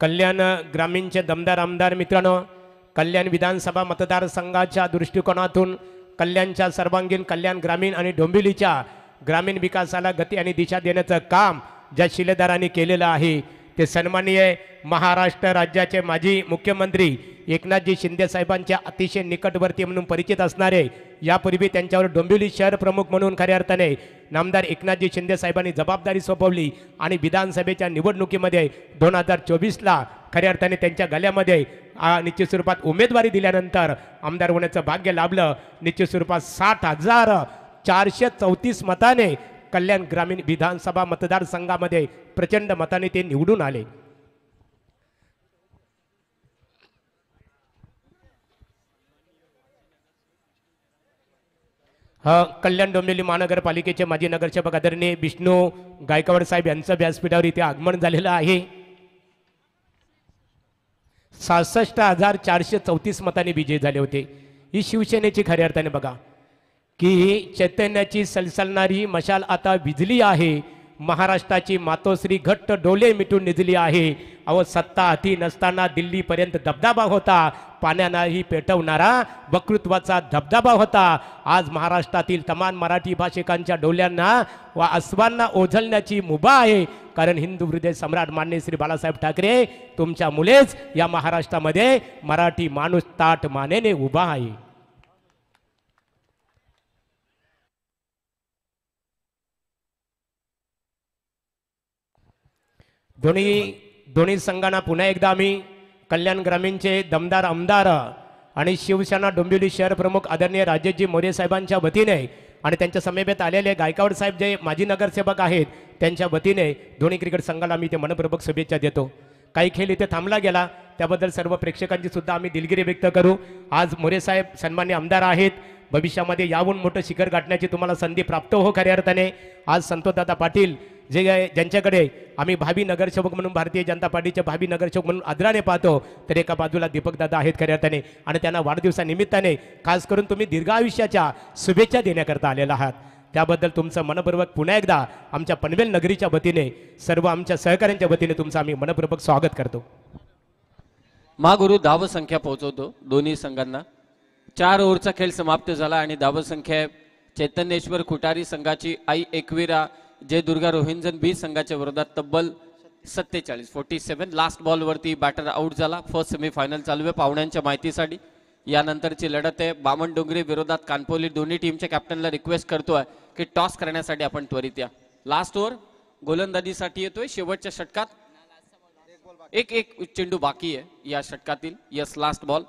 कल्याण ग्रामीणचे दमदार आमदार मित्रांनो, कल्याण विधानसभा मतदारसंघाच्या दृष्टिकोनातून कल्याणच्या सर्वांगीण कल्याण ग्रामीण आणि डोंबिवलीच्या ग्रामीण विकासाला गती आणि दिशा देण्याचं काम ज्या शिलेदारांनी केलेलं आहे ते सन्माननीय महाराष्ट्र राज्याचे माजी मुख्यमंत्री एकनाथजी शिंदे साहेबांच्या अतिशय निकटवर्ती म्हणून परिचित असणारे यापूर्वी त्यांच्यावर डोंबिवली शहर प्रमुख म्हणून खऱ्या अर्थाने नामदार एकनाथजी शिंदे साहेबांनी जबाबदारी सोपवली आणि विधानसभेच्या निवडणुकीमध्ये 2024ला खऱ्या अर्थाने त्यांच्या गळ्यामध्ये निश्चित स्वरूपात उमेदवारी दिल्यानंतर आमदार होण्याचं भाग्य लाभलं. निश्चित स्वरूपात 60,434 मताने कल्याण ग्रामीण विधानसभा मतदारसंघामध्ये प्रचंड मताने ते निवडून आले. कल्याण डोंबिवली महानगरपालिकेचे माजी नगरसेवक आदरणीय विष्णू गायकवाड साहेब यांचं व्यासपीठावर इथे आगमन झालेलं आहे. 66,434 मतांनी विजयी झाले होते. ही शिवसेनेची खऱ्या अर्थाने बघा की चैतन्याची सलसलणारी मशाल आता विझली आहे. महाराष्ट्राची मातोश्री घट्ट डोले मिटून निजली आहे. अहो सत्ता हाती नसताना दिल्लीपर्यंत दबदबा होता. पाण्यानाही पेटवणारा वक्तृत्वाचा धबधबा होता. आज महाराष्ट्रातील तमाम मराठी भाषिकांच्या डोल्यांना व अस्वांना ओझलण्याची मुभा आहे. कारण हिंदू हृदय सम्राट मान्य श्री बाळासाहेब ठाकरे तुमच्या मुलेच या महाराष्ट्रामध्ये मराठी माणूस ताठ मानेने उभा आहे. दोन्ही संघांना पुन्हा एकदा आम्ही कल्याण ग्रामीणचे दमदार आमदार आणि शिवसेना डोंबिवली शहर प्रमुख आदरणीय राजेशजी मोरे साहेबांच्या वतीने आणि त्यांच्या समेत आलेले गायकवाड साहेब जे माजी नगरसेवक आहेत त्यांच्या वतीने दोन्ही क्रिकेट संघाला आम्ही ते मनपूर्वक शुभेच्छा देतो. काही खेळ इथे थांबला गेला त्याबद्दल सर्व प्रेक्षकांची सुद्धा आम्ही दिलगिरी व्यक्त करू. आज मोरे साहेब सन्मान्य आमदार आहेत. भविष्यामध्ये याहून मोठं शिखर गाठण्याची तुम्हाला संधी प्राप्त हो खऱ्या अर्थाने. आज संतोषदादा पाटील जे ज्यांच्याकडे आम्ही भावी नगरसेवक म्हणून भारतीय जनता पार्टीचे भावी नगरसेवक म्हणून आदराने पाहतो तर एका बाजूला दीपकदादा आहेत खऱ्या अर्थाने आणि त्यांना वाढदिवसानिमित्ताने खास करून तुम्ही दीर्घायुष्याच्या शुभेच्छा देण्याकरता आलेला आहात. त्याबद्दल तुमचं मनपूर्वक पुन्हा एकदा आमच्या पनवेल नगरीच्या वतीने सर्व आमच्या सहकाऱ्यांच्या वतीने तुमचं आम्ही मनपूर्वक स्वागत करतो. महागुरु धावसंख्या पोहोचवतो दोन्ही संघांना. 4 ओव्हरचा खेळ समाप्त झाला आणि धावसंख्या चैतन्येश्वर खुटारी संघाची आई एकविरा जय दुर्गा रोहिंजन बी संघाच्या विरोधात तब्बल 47 लास्ट बॉल वरती बॅटर आउट झाला. फर्स्ट सेमीफायनल चालू आहे पाहुण्यांच्या माहितीसाठी. यानंतरची लढत आहे बामण डोंगरी विरोधात कानपोली. दोन्ही टीमच्या कॅप्टनला रिक्वेस्ट करतोय की टॉस करण्यासाठी आपण त्वरित या. लास्ट ओव्हर गोलंदाजीसाठी येतोय शेवटच्या षटकात. एक चेंडू बाकी आहे या षटकातील. Yes, last ball.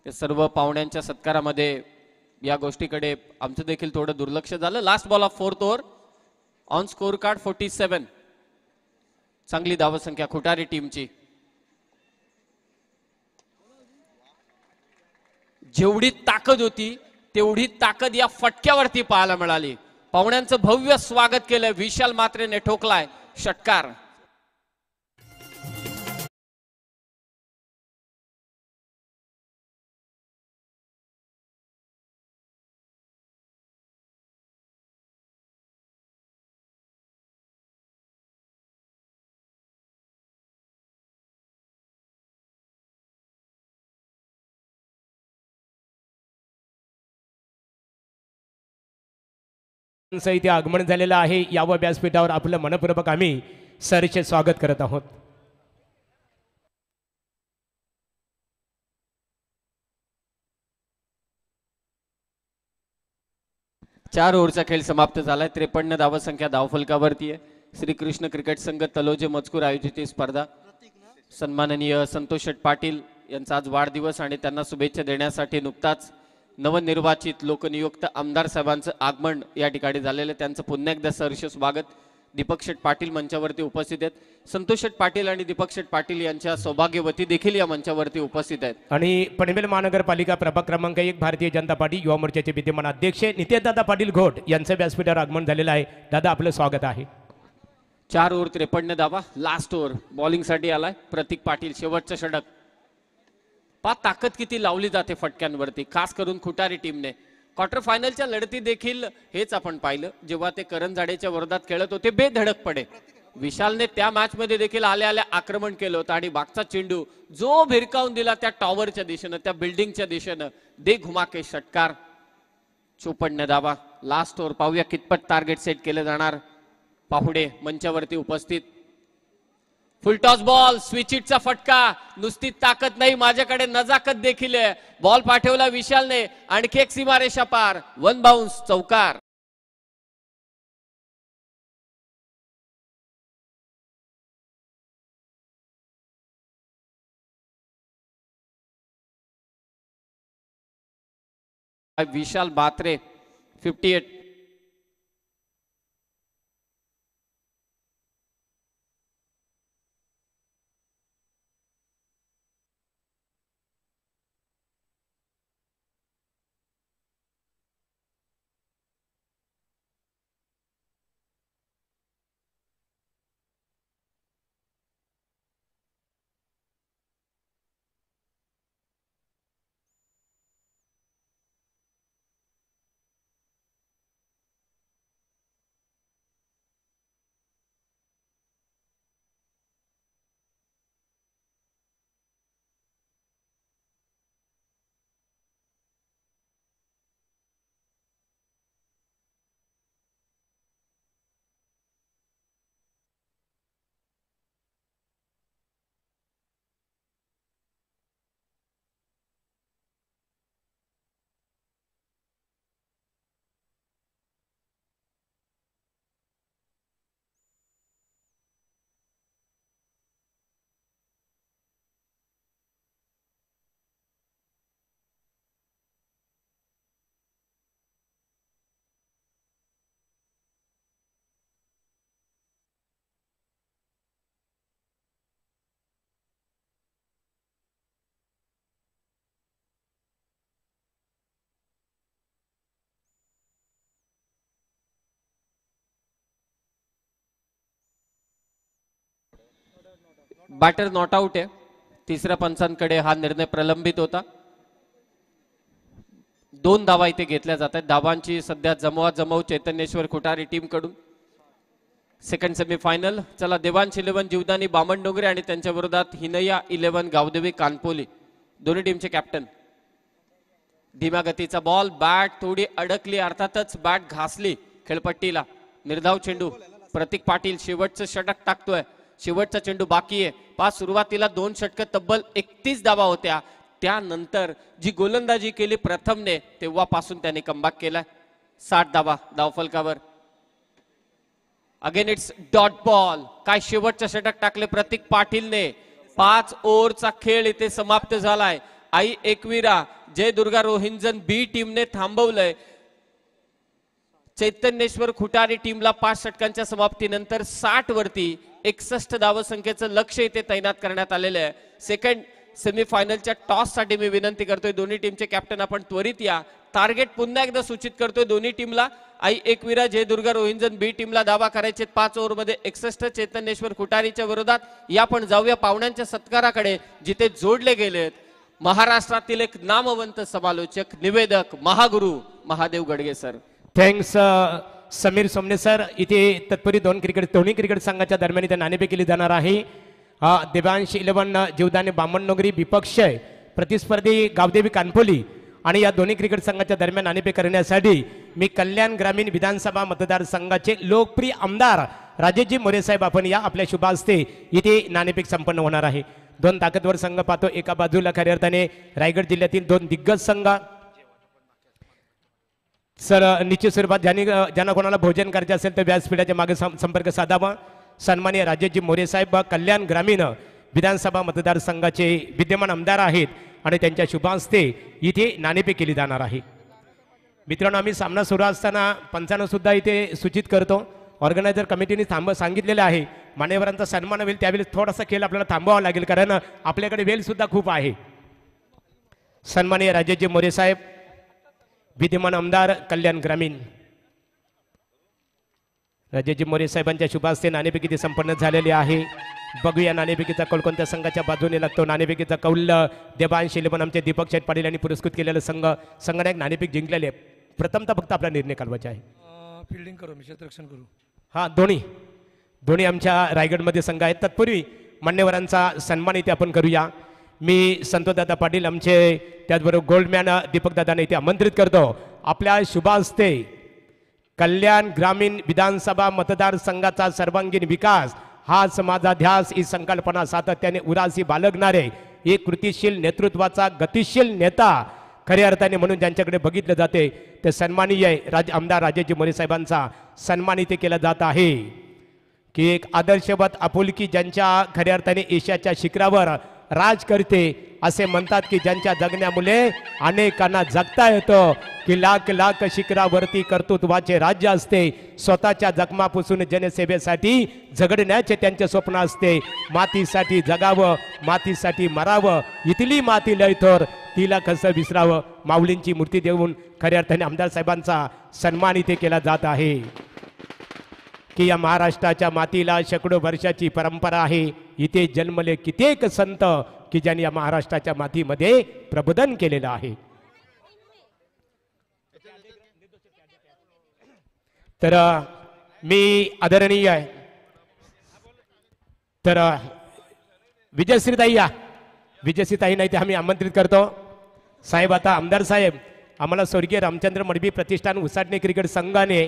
ते सर्व पाहुण्यांच्या सत्कारामध्ये या गोष्टीकडे आमचं देखील थोडं दुर्लक्ष झालं. Last ball of fourth over. On score card 47. चांगली धावसंख्या खुटारी टीमची. जेवढी ताकद होती तेवढी ताकद या फटक्यावरती पाहायला मिळाली. पाहुण्यांचं भव्य स्वागत केलं. विशाल मात्रेने ठोकलाय षटकार. इथे आगमन झालेलं आहे. यावं व्यासपीठावर आपलं मनपूर्वक आम्ही सरचे स्वागत करत आहोत. चार ओव्हरचा खेळ समाप्त झालाय. 53 धावसंख्या धावफलकावरती आहे. श्रीकृष्ण क्रिकेट संघ तलोजे मजकूर आयोजित ही स्पर्धा. सन्माननीय संतोष शेठ पाटील यांचा आज वाढदिवस आणि त्यांना शुभेच्छा देण्यासाठी नुकताच नवनिर्वाचित लोकनियुक्त आमदार साहेबांचं आगमन या ठिकाणी झालेलं. त्यांचं पुन्हा एकदा सहर्ष स्वागत. दीपक शेठ पाटील मंचावरती उपस्थित आहेत. संतोष शेठ पाटील आणि दीपक शेठ पाटील यांच्या सौभाग्यवती देखील या मंचावरती उपस्थित आहेत. आणि पनवेल महानगरपालिका प्रभाग क्रमांक 1 भारतीय जनता पार्टी युवा मोर्चाचे विद्यमान अध्यक्ष नितेशदादा पाटील घोट यांचं व्यासपीठावर आगमन झालेलं आहे. दादा, आपलं स्वागत आहे. 4 ओव्हर 53 धावा. लास्ट ओव्हर बॉलिंगसाठी आलाय प्रतीक पाटील. शेवटचं षटक. ताकद किती लावली जाते फटक्यांवरती, खास करून खुटारी टीमने. क्वार्टर फायनलच्या लढती देखील हेच आपण पाहिलं. जेव्हा ते करंजाडेच्या विरोधात खेळत होते बेधडकपणे, विशालने त्या मॅच मध्ये देखील आल्या आल्या आक्रमण केलं होतं आणि मागचा चेंडू जो भिरकावून दिला त्या टॉवरच्या दिशेनं, त्या बिल्डिंगच्या दिशेनं, दे घुमाके षटकार. 54 धावा. Last over. पाहूया कितपत टार्गेट सेट केलं जाणार. पाहुणे मंचावरती उपस्थित. फुल टॉस बॉल. स्विचिटचा फटका. नुसती ताकद नाही, माझ्याकडे नजाकत देखील आहे. बॉल पाठवला विशालने. आणखी एक सीमारेषा पार. 1 बाउन्स. चौकार. विशाल बात्रे 58. बॅटर नॉट आउट आहे. तिसऱ्या पंचांकडे हा निर्णय प्रलंबित होता. 2 धावा इथे घेतल्या जात आहेत. धावांची सध्या जमवाजमव चैतन्येश्वर खुटारी टीम कडून. Second semifinal. चला, देवांश 11 जीवदानी बामणडोंगरे आणि त्यांच्या विरोधात हिनया 11 गावदेवी कानपोली, दोन्ही टीमचे कॅप्टन. धीम्या गतीचा बॉल. बॅट थोडी अडकली, अर्थातच बॅट घासली खेळपट्टीला. निर्धाव चेंडू. प्रतीक पाटील शेवटचं षटक टाकतोय. शेवटचा चेंडू बाकी आहे. सुरुवातीला 2 षटक तब्बल 31 धावा होत्या. त्यानंतर जी गोलंदाजी केली प्रथमने, तेव्हापासून त्याने कमबॅक केलाय. 60 धावा धावफलकावर. Again it's dot ball. काय शेवटच्या षटक टाकले प्रतीक पाटीलने. 5 ओव्हरचा खेळ इथे समाप्त झालाय. आई एकविरा जय दुर्गा रोहिंजन बी टीमने थांबवलंय. चैतन्येश्वर खुटारी टीमला 5 षटकांच्या समाप्तीनंतर 60 वरती 61 धावसंख्येचं लक्ष इथे तैनात करण्यात आलेलं आहे. सेकंड सेमीफायनलच्या टॉस साठी मी विनंती करतोय दोन्ही टीमचे कॅप्टन आपण त्वरित या. टार्गेट पुन्हा एकदा सूचित करतोय दोन्ही टीमला. आई एकविरा जय दुर्गा रोहिंजन बी टीमला धावा करायचे 5 ओव्हरमध्ये 61. चैतन्येश्वर खुटारीच्या विरोधात. या आपण जाऊया पाहुण्यांच्या सत्काराकडे जिथे जोडले गेलेत महाराष्ट्रातील एक नामवंत समालोचक निवेदक Mahaguru Mahadev Gadge sir. Thanks Sameer Somne sir. इथे तत्पूर्वी दोन्ही क्रिकेट संघाच्या दरम्यान इथे नाणेफेक केली जाणार आहे. देवांश 11 जीवदानी बामणनगरी विपक्ष प्रतिस्पर्धी गावदेवी कानपोली आणि या दोन्ही क्रिकेट संघाच्या दरम्यान नाणेफेक करण्यासाठी मी कल्याण ग्रामीण विधानसभा मतदारसंघाचे लोकप्रिय आमदार राजेशजी मोरे साहेब आपण या आपल्या शुभ हस्ते इथे नाणेफेक संपन्न होणार आहे. 2 ताकदवर संघ पाहतो. एका बाजूला खऱ्या अर्थाने रायगड जिल्ह्यातील 2 दिग्गज संघ. सर निश्चित स्वरूपात ज्यांना कोणाला भोजन करायचे असेल तर व्यासपीठाच्या मागे संपर्क साधावा. सन्माननीय राजेशजी मोरे साहेब कल्याण ग्रामीण विधानसभा मतदारसंघाचे विद्यमान आमदार आहेत आणि त्यांच्या शुभ हस्ते इथे नाणेफेक केली जाणार आहे. मित्रांनो आम्ही सामना सुरू असताना पंचांना सुद्धा इथे सूचित करतो. ऑर्गनायझर कमिटीने सांगितलेलं आहे मान्यवरांचा सन्मान होईल त्यावेळेस थोडासा खेळ आपल्याला थांबवावा लागेल कारण आपल्याकडे वेळ सुद्धा खूप आहे. सन्माननीय राजेशजी मोरे साहेब विद्यमान आमदार कल्याण ग्रामीण. राजेशजी मोरे साहेबांच्या शुभ हस्ते नाणेफेक इथे संपन्न झालेली आहे. बघूया नाणेफेकीचा कौल कोणत्या संघाच्या बाजूने लागतो. नाणेफेकीचा कौल देवांश 11 आमचे दीपक शेठ पाटील यांनी पुरस्कृत केलेला संघाने नाणेफेक जिंकलेले. प्रथमतः फक्त आपला निर्णय काढवायचा आहे. फिल्डिंग करू मी क्षेत्ररक्षण करू. हा दोन्ही आमच्या रायगडमध्ये संघ आहेत. तत्पूर्वी मान्यवरांचा सन्मान इथे आपण करूया. मी संतोषदादा पाटील आमचे त्याचबरोबर गोल्डमॅन दीपकदादांना इथे आमंत्रित करतो. आपल्या शुभ हस्ते कल्याण ग्रामीण विधानसभा मतदारसंघाचा सर्वांगीण विकास हाच माझा ध्यास ही संकल्पना सातत्याने उरासी बाळगणारे एक कृतिशील नेतृत्वाचा गतिशील नेता खऱ्या अर्थाने म्हणून ज्यांच्याकडे बघितलं जाते ते सन्माननीय आमदार राजेशजी मोरे साहेबांचा सन्मान इथे केला जात आहे की एक आदर्शवत आपुलकी ज्यांच्या खऱ्या अर्थाने एशियाच्या शिखरावर राज करते असे म्हणतात की ज्यांच्या जगण्यामुळे अनेकांना जगता येतं की लाख लाख शिखरावरती कर्तृत्वाचे राज्य असते. स्वतःच्या जखमापासून जनसेवेसाठी झगडण्याचे त्यांचे स्वप्न असते. मातीसाठी जगावं मातीसाठी मरावं इथली माती लय थोर तिला कसं विसरावं. माऊलींची मूर्ती देऊन खऱ्या अर्थाने आमदार साहेबांचा सन्मान इथे केला जात आहे की या महाराष्ट्राच्या मातीला शेकडो वर्षाची परंपरा आहे. इथे जन्मले कित्येक संत की ज्यांनी या महाराष्ट्राच्या मातीमध्ये प्रबोधन केलेलं आहे. तर मी आदरणीय आहे तर विजयश्रीताई नाही ते आम्ही आमंत्रित करतो. साहेब आता आमदार साहेब आम्हाला स्वर्गीय रामचंद्र मडबी प्रतिष्ठान उसाटणे क्रिकेट संघाने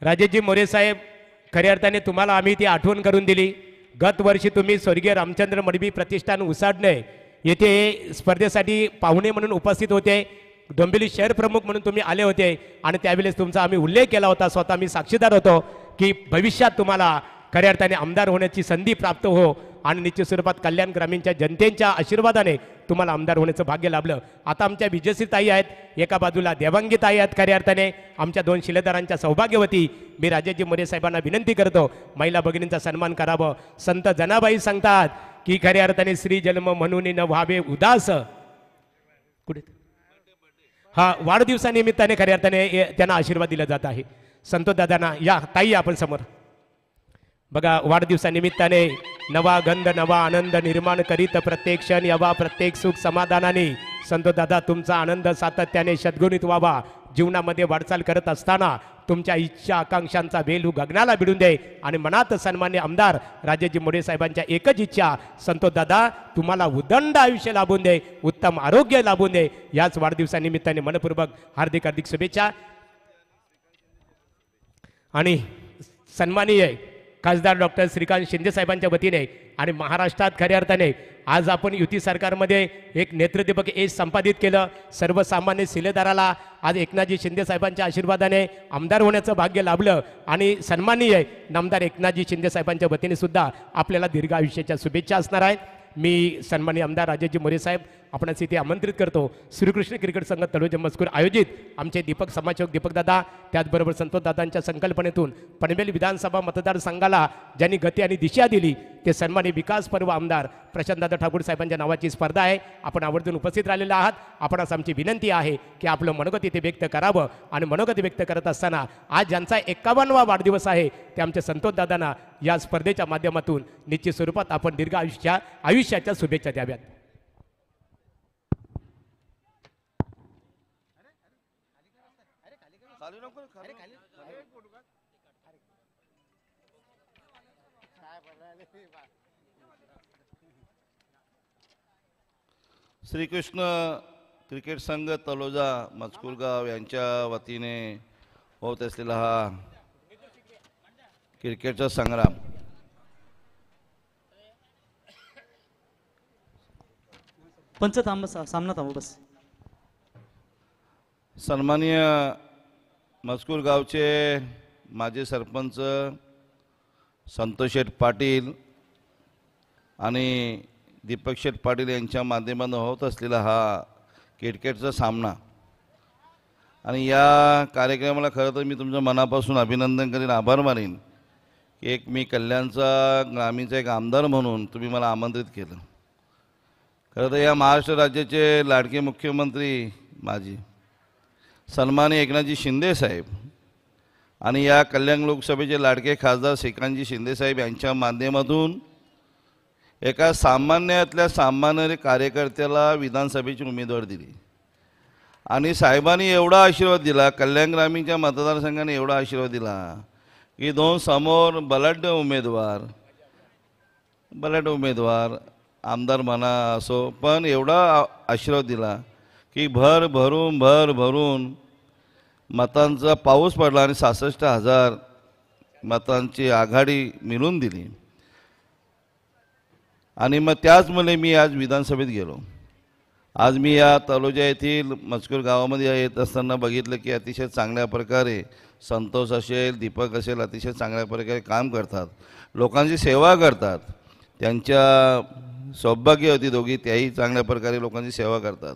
राजेशजी मोरे साहेब खऱ्या अर्थाने तुम्हाला आम्ही ती आठवण करून दिली. गत वर्षी तुम्ही स्वर्गीय रामचंद्र मडबी प्रतिष्ठान उसाटणे येथे स्पर्धेसाठी पाहुणे म्हणून उपस्थित होते. डोंबिवली शहर प्रमुख म्हणून तुम्ही आले होते आणि त्यावेळेस तुमचा आम्ही उल्लेख केला होता. स्वतः मी साक्षीदार होतो की भविष्यात तुम्हाला खऱ्या अर्थाने आमदार होण्याची संधी प्राप्त हो आणि निश्चित स्वरूपात कल्याण ग्रामीणच्या जनतेच्या आशीर्वादाने तुम्हाला आमदार होण्याचं भाग्य लाभलं. आता आमच्या विजयश्रीताई आहेत, एका बाजूला देवांगीताई आहेत. खऱ्या अर्थाने आमच्या 2 शिलेदारांच्या सौभाग्यवती. मी राजेशजी मोरे साहेबांना विनंती करतो महिला भगिनींचा सन्मान करावं. संत जनाबाई सांगतात की खऱ्या अर्थाने स्त्री जन्म म्हणून न व्हावे उदास. कुठे हा वाढदिवसानिमित्ताने खऱ्या अर्थाने त्यांना आशीर्वाद दिला जात आहे. संतोष दादांना या ताई आपण समोर बघा. वाढदिवसानिमित्ताने नवा गंध नवा आनंद निर्माण करीत प्रत्येक क्षण यावा प्रत्येक सुख समाधानाने. संतोष दादा तुमचा आनंद सातत्याने सद्गुणित व्हावा. जीवनामध्ये वाटचाल करत असताना तुमच्या इच्छा आकांक्षांचा वेलू गगनाला भिडून दे आणि मनात सन्मान्य आमदार राजेशजी मोरे साहेबांच्या एकच इच्छा संतोष दादा तुम्हाला उदंड आयुष्य लाभून दे, उत्तम आरोग्य लाभून दे. याच वाढदिवसानिमित्ताने मनपूर्वक हार्दिक हार्दिक शुभेच्छा. आणि सन्माननीय खासदार डॉक्टर श्रीकांत शिंदे साहेबांच्या वतीने आणि महाराष्ट्रात खऱ्या अर्थाने आज आपण युती सरकारमध्ये एक नेतृत्वपक यश संपादित केलं. सर्वसामान्य शिलेदाराला आज एकनाथजी शिंदे साहेबांच्या आशीर्वादाने आमदार होण्याचं भाग्य लाभलं आणि सन्माननीय नामदार एकनाथजी शिंदे साहेबांच्या वतीने सुद्धा आपल्याला दीर्घ आयुष्याच्या शुभेच्छा असणार आहेत. मी सन्माननीय आमदार राजेशजी मोरे साहेब आपणास इथे आमंत्रित करतो. श्रीकृष्ण क्रिकेट संघ तळोजा मजकूर आयोजित आमचे दीपक समाजसेवक दीपकदादा, त्याचबरोबर संतोषदादांच्या संकल्पनेतून पनवेल विधानसभा मतदारसंघाला ज्यांनी गती आणि दिशा दिली ते सन्माननीय विकास पर्व आमदार प्रशांतदादा ठाकूर साहेबांच्या नावाची स्पर्धा आहे. आपण आवर्जून उपस्थित राहिलेले आहात. आपणास आमची विनंती आहे की आपलं मनोगत इथे व्यक्त करावं आणि मनोगत व्यक्त करत असताना आज ज्यांचा 51वा वाढदिवस आहे ते आमच्या संतोषदादांना या स्पर्धेच्या माध्यमातून निश्चित स्वरूपात आपण दीर्घ आयुष्याच्या शुभेच्छा द्याव्यात. श्रीकृष्ण क्रिकेट संघ तलोजा मजकुरगाव यांच्या वतीने होत असलेला हा क्रिकेटचा संग्राम पंच सामना थांबव बस. सन्माननीय मजकूर गावचे माजी सरपंच संतोष शेठ पाटील आणि दीपक शेठ पाटील यांच्या माध्यमातून होत असलेला हा क्रिकेटचा सामना आणि या कार्यक्रमाला खरं तर मी तुमच्या मनापासून अभिनंदन करीन, आभार मानेन की एक मी कल्याणचा ग्रामीणचा एक आमदार म्हणून तुम्ही मला आमंत्रित केलं. खरं तर या महाराष्ट्र राज्याचे लाडके मुख्यमंत्री माजी सन्माननीय एकनाथजी शिंदे साहेब आणि या कल्याण लोकसभेचे लाडके खासदार श्रीकांतजी शिंदे साहेब यांच्या माध्यमातून एका सामान्यातल्या सामान्य कार्यकर्त्याला विधानसभेची उमेदवार दिली आणि साहेबांनी एवढा आशीर्वाद दिला, कल्याण ग्रामीणच्या मतदारसंघाने एवढा आशीर्वाद दिला की दोन समोर बलाढ्य उमेदवार आमदार म्हणा असो, पण एवढा आशीर्वाद दिला की भरून मतांचा पाऊस पडला आणि 66,000 मतांची आघाडी मिळून दिली. आणि मग त्याचमुळे मी आज विधानसभेत गेलो. आज मी या तलोजा येथील मजकूर गावामध्ये येत असताना बघितलं की अतिशय चांगल्या प्रकारे संतोष असेल, दीपक असेल, अतिशय चांगल्या प्रकारे काम करतात, लोकांची सेवा करतात. त्यांच्या सौभाग्यवती दोघी त्याही चांगल्या प्रकारे लोकांची सेवा करतात.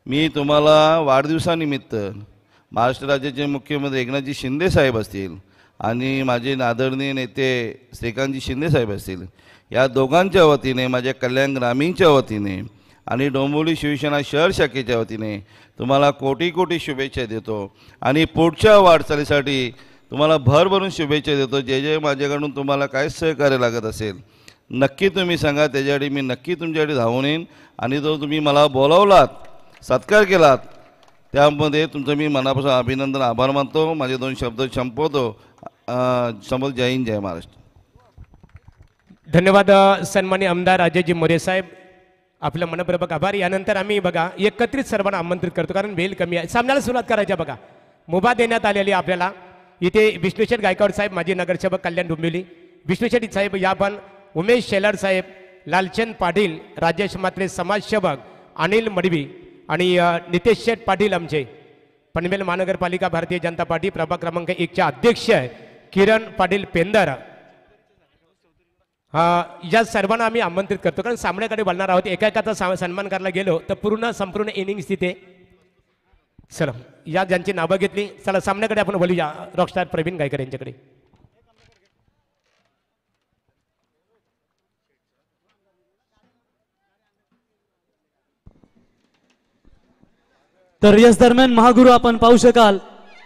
मी तुम्हाला वाढदिवसानिमित्त महाराष्ट्र राज्याचे मुख्यमंत्री एकनाथजी शिंदे साहेब असतील आणि माझे आदरणीय नेते श्रीकांतजी शिंदे साहेब असतील या दोघांच्या वतीने, माझ्या कल्याण ग्रामीणच्या वतीने आणि डोंबिवली शिवसेना शहर शाखेच्या वतीने तुम्हाला कोटी कोटी शुभेच्छा देतो आणि पुढच्या वाटचालीसाठी तुम्हाला भरभरून शुभेच्छा देतो. जे जे माझ्याकडून तुम्हाला काय सहकार्य लागत असेल नक्की तुम्ही सांगा, त्याच्यासाठी मी नक्की तुमच्यासाठी धावून येईन. आणि जो तुम्ही मला बोलावलात, सत्कार केलात, त्यामध्ये तुमचं मी मनापासून अभिनंदन, आभार मानतो. माझे 2 शब्द संपवतो. समोर जय हिंद, जय महाराष्ट्र. धन्यवाद सन्माननीय आमदार राजेशजी मोरे साहेब, आपलं मनपूर्वक आभार. यानंतर आम्ही बघा एकत्रित सर्वांना आमंत्रित करतो कारण वेळ कमी आहे. सामन्याला सुरुवात करायच्या. बघा मुभा देण्यात आलेली आपल्याला इथे विष्णुशेठ गायकवाड साहेब माजी नगरसेवक कल्याण डोंबिवली, विष्णुशेठ साहेब या पण उमेश शेलार साहेब, लालचंद पाटील, राजेश मात्रे समाजसेवक, अनिल मडवी आणि नितेश शेठ पाटील आमचे पनवेल महानगरपालिका भारतीय जनता पार्टी प्रभाग क्रमांक 1चे अध्यक्ष किरण पाटील पेंदर, या सर्वांना आम्ही आमंत्रित करतो कारण सामन्याकडे बोलणार आहोत. एका एकाचा सन्मान करायला गेलो तर संपूर्ण इनिंग्स तिथे. चला या ज्यांची नावं घेतली, चला सामन्याकडे आपण बोलूया. रॉकस्टार प्रवीण गायकर यांच्याकडे. तर याच दरम्यान महागुरु आपण पाहू शकाल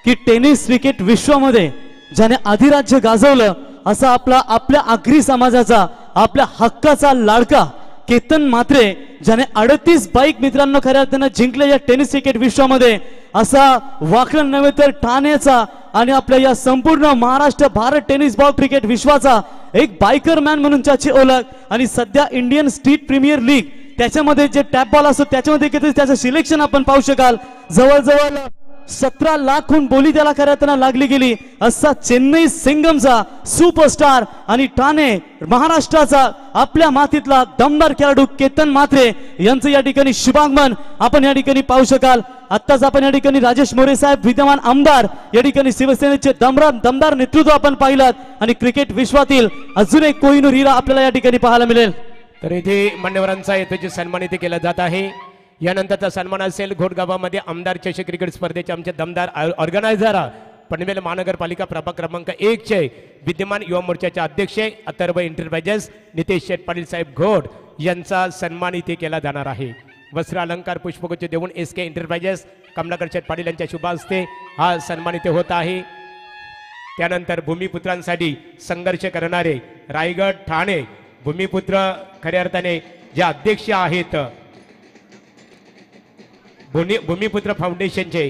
की टेनिस क्रिकेट विश्वामध्ये ज्याने अधिराज्य गाजवलं असा आपल्या आगरी समाजाचा, आपल्या हक्काचा लाडका केतन म्हात्रे, ज्याने 38 बाईक मित्रांनो खऱ्या अर्थानं जिंकले या टेनिस क्रिकेट विश्वामध्ये, असा वाकण नव्हे तर ठाण्याचा आणि आपल्या या संपूर्ण Maharashtra Bharat tennis ball cricket विश्वाचा एक बायकर मॅन म्हणून त्याची ओळख. आणि सध्या इंडियन स्ट्रीट प्रीमियर लीग त्याच्यामध्ये जे टॅप बॉल असतो त्याच्यामध्ये किती त्याचं सिलेक्शन आपण पाहू शकाल. जवळजवळ 17 लाखहून बोली त्याला करताना लागली गेली असा चेन्नई सिंगमचा सुपरस्टार आणि ठाणे महाराष्ट्राचा आपल्या मातीतला दमदार खेळाडू केतन म्हात्रे यांचं या ठिकाणी शुभागमन आपण या ठिकाणी पाहू शकाल। आत्ताच आपण या ठिकाणी राजेश मोरे साहेब विद्यमान आमदार या ठिकाणी शिवसेनेचे दमदार नेतृत्व आपण पाहिलात आणि क्रिकेट विश्वातील अजून एक कोहिनूर हिरा आपल्याला या ठिकाणी पाहायला मिळेल। तर इथे मान्यवरांचा येथे सन्मान इथे केला जात आहे। यानंतरचा सन्मान असेल घोडगावामध्ये आमदार चषक क्रिकेट स्पर्धेचे आमचे दमदार ऑर्गनायझर पनवेल महानगरपालिका प्रभाग क्रमांक 1 चे विद्यमान युवा मोर्चाचे अध्यक्ष अथर्व एंटरप्राइजेस नितेश शेठ पाटील साहेब घोड यांचा सन्मान इथे केला जाणार आहे। वस्त्र अलंकार पुष्पगुच्छ देऊन SK एंटरप्राइजेस कमलाकर शेठ पाटील यांच्या शुभ हस्ते हा सन्मान इथे होत आहे। त्यानंतर भूमिपुत्रांसाठी संघर्ष करणारे रायगड ठाणे भूमिपुत्र खऱ्या अर्थाने जे अध्यक्ष आहेत भूमिपुत्र फाउंडेशनचे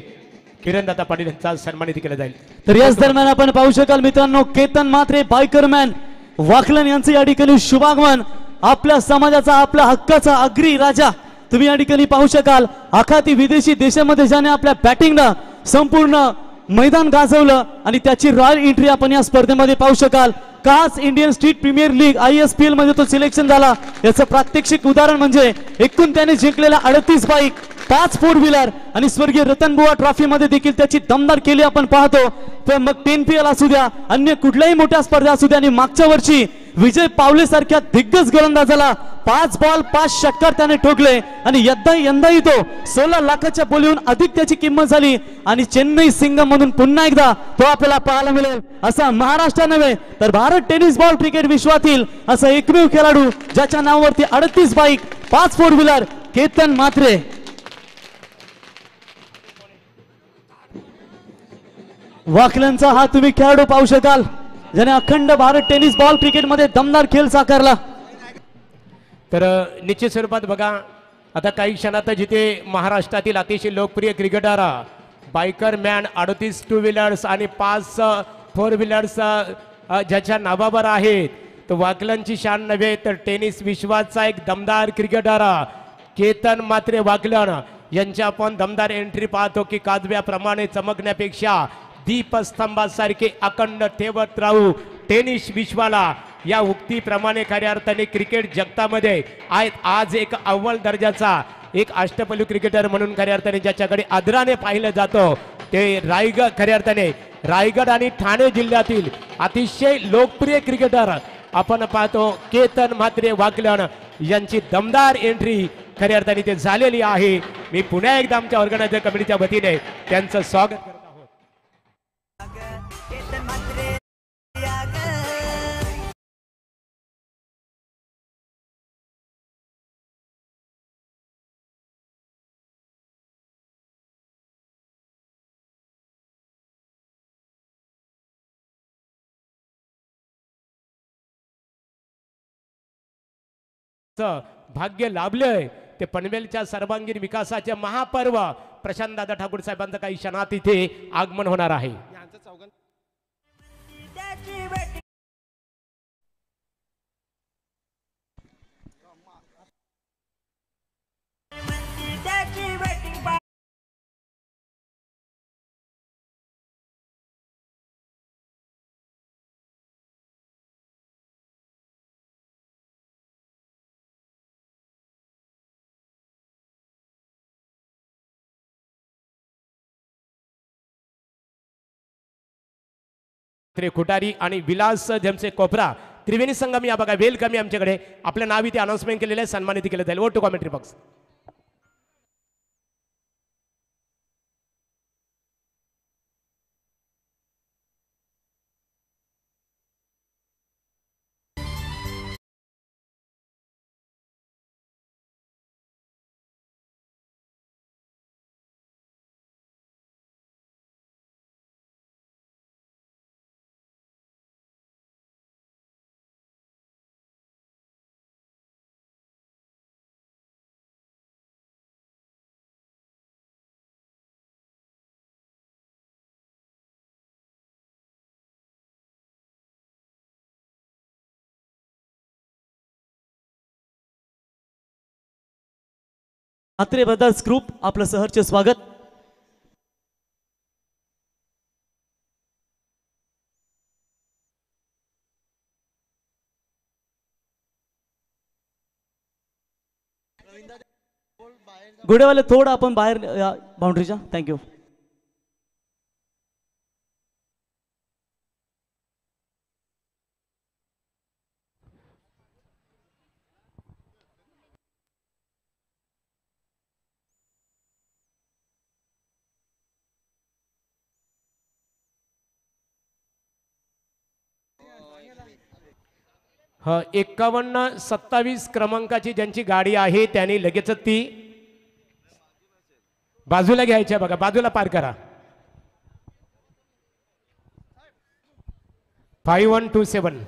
किरणदाता पाटील यांचा सन्मान इथे केला जाईल। तर याच दरम्यान आपण पाहू शकाल मित्रांनो केतन म्हात्रे बायकरमॅन वाकलन यांचं या ठिकाणी शुभागमन आपल्या समाजाचा आपल्या हक्काचा अग्री राजा तुम्ही या ठिकाणी पाहू शकाल। आखाती विदेशी देशामध्ये ज्याने आपल्या बॅटिंगनं संपूर्ण मैदान गाजवलं आणि त्याची रॉयल एंट्री आपण या स्पर्धेमध्ये पाहू शकाल। काच Indian street premier league ISPL मध्ये तो सिलेक्शन झाला याचं प्रात्यक्षिक उदाहरण म्हणजे एकूण त्याने जिंकलेला 38 बाईक 5 4 व्हीलर आणि स्वर्गीय रतनबुवा ट्रॉफी मध्ये देखील त्याची दमदार केली आपण पाहतो। तर मग 10PL असू द्या अन्य कुठल्याही मोठ्या स्पर्धा असू द्या आणि मागच्या वर्षी विजय पावले सारख्या दिग्गज गोलंदाजाला 5 बॉल 5 षटकार त्याने ठोकले आणि यंदाही तो 16 लाखाच्या बोलीहून अधिक त्याची किंमत झाली आणि चेन्नई सिंगम म्हणून पुन्हा एकदा तो आपल्याला पाहायला मिळेल असा महाराष्ट्र नव्हे तर भारत टेनिस बॉल क्रिकेट विश्वातील असा एकमेव खेळाडू ज्याच्या नावावरती 38 बाईक 5 4 व्हीलर केतन म्हात्रे। वाकलनचा हा तुम्ही खेळाडू पाहू शकाल ज्याने अखंड भारत टेनिस बॉल क्रिकेट मध्ये दमदार खेळ साकारला। तर निश्चित स्वरूपात बघा आता काही क्षणात जिथे महाराष्ट्रातील अतिशय लोकप्रिय क्रिकेटर बायकर मॅन 38 2 व्हीलर्स आणि 5 4 व्हीलर्स ज्याच्या नावावर आहेत तो वाकलनची शान नव्हे तर टेनिस विश्वाचा एक दमदार क्रिकेटर केतन म्हात्रे वाकलन यांच्या आपण दमदार एंट्री पाहतो की काजव्याप्रमाणे चमकण्यापेक्षा दीपस्तंभासारखे अखंड ठेवत राहू टेनिस विश्वाला या उक्तीप्रमाणे खऱ्या अर्थाने क्रिकेट जगतामध्ये आज एक अव्वल दर्जाचा एक अष्टपैलू क्रिकेटर म्हणून खऱ्या अर्थाने ज्याच्याकडे आदराने पाहिलं जातं ते रायगड खऱ्या अर्थाने रायगड आणि ठाणे जिल्ह्यातील अतिशय लोकप्रिय क्रिकेटर आपण पाहतो केतन म्हात्रे वाकलन यांची दमदार एंट्री खऱ्या अर्थाने ते झालेली आहे। मी पुन्हा एकदा आमच्या ऑर्गनायझर कमिटीच्या वतीने त्यांचं स्वागत करतो। भाग्य लाभलंय ते पनवेलच्या सर्वांगीण विकासाचे महापर्व प्रशांत दादा ठाकूर साहेबांचं काही क्षणात इथे आगमन होणार आहे। खुटारी आणि विलास जेमसे कोपरा त्रिवेणी संगम या बघा वेलकम आमच्याकडे आपलं नाव इथे अनाउन्समेंट केलेलं आहे सन्मानित केलं जाईल। Vote to commentary box. Mhatre brothers group आपलं सहर्ष स्वागत। घोडेवाले थोडं आपण बाहेर बाउंड्रीच्या. थँक्यू. हा 51-27 क्रमांकाची ज्यांची गाडी आहे त्यांनी लगेच ती बाजूला घ्यायची बघा, बाजूला पार करा. 5127.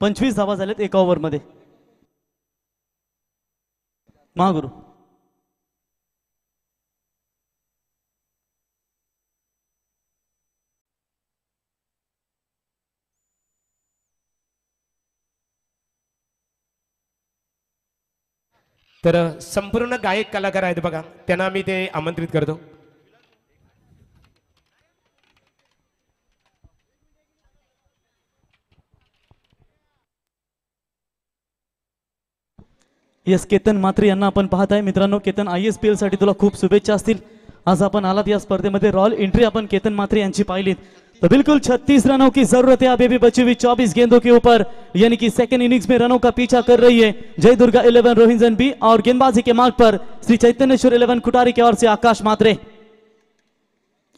पंचवीस धावा झालेत एका ओव्हरमध्ये. महागुरु. तर संपूर्ण गायक कलाकार आहेत बघा, त्यांना मी ते आमंत्रित करतो. यस, केतन म्हात्रे यांना आपण पाहत आहे. मित्रांनो, केतन ISPL साठी तुला खूप शुभेच्छा असतील. आज आपण आलात या स्पर्धेमध्ये. रॉयल एंट्री आपण केतन म्हात्रे यांची पाहिलीत. तो बिल्कुल 36 रनों की जरूरत है अभी भी बची हुई 24 गेंदों के ऊपर, यानी कि सेकंड इनिंग्स में रनों का पीछा कर रही है जय दुर्गा 11 रोहिंजन बी और गेंदबाजी के मार्ग पर श्री चैतन्येश्वर 11 कुटारी की ओर से आकाश म्हात्रे.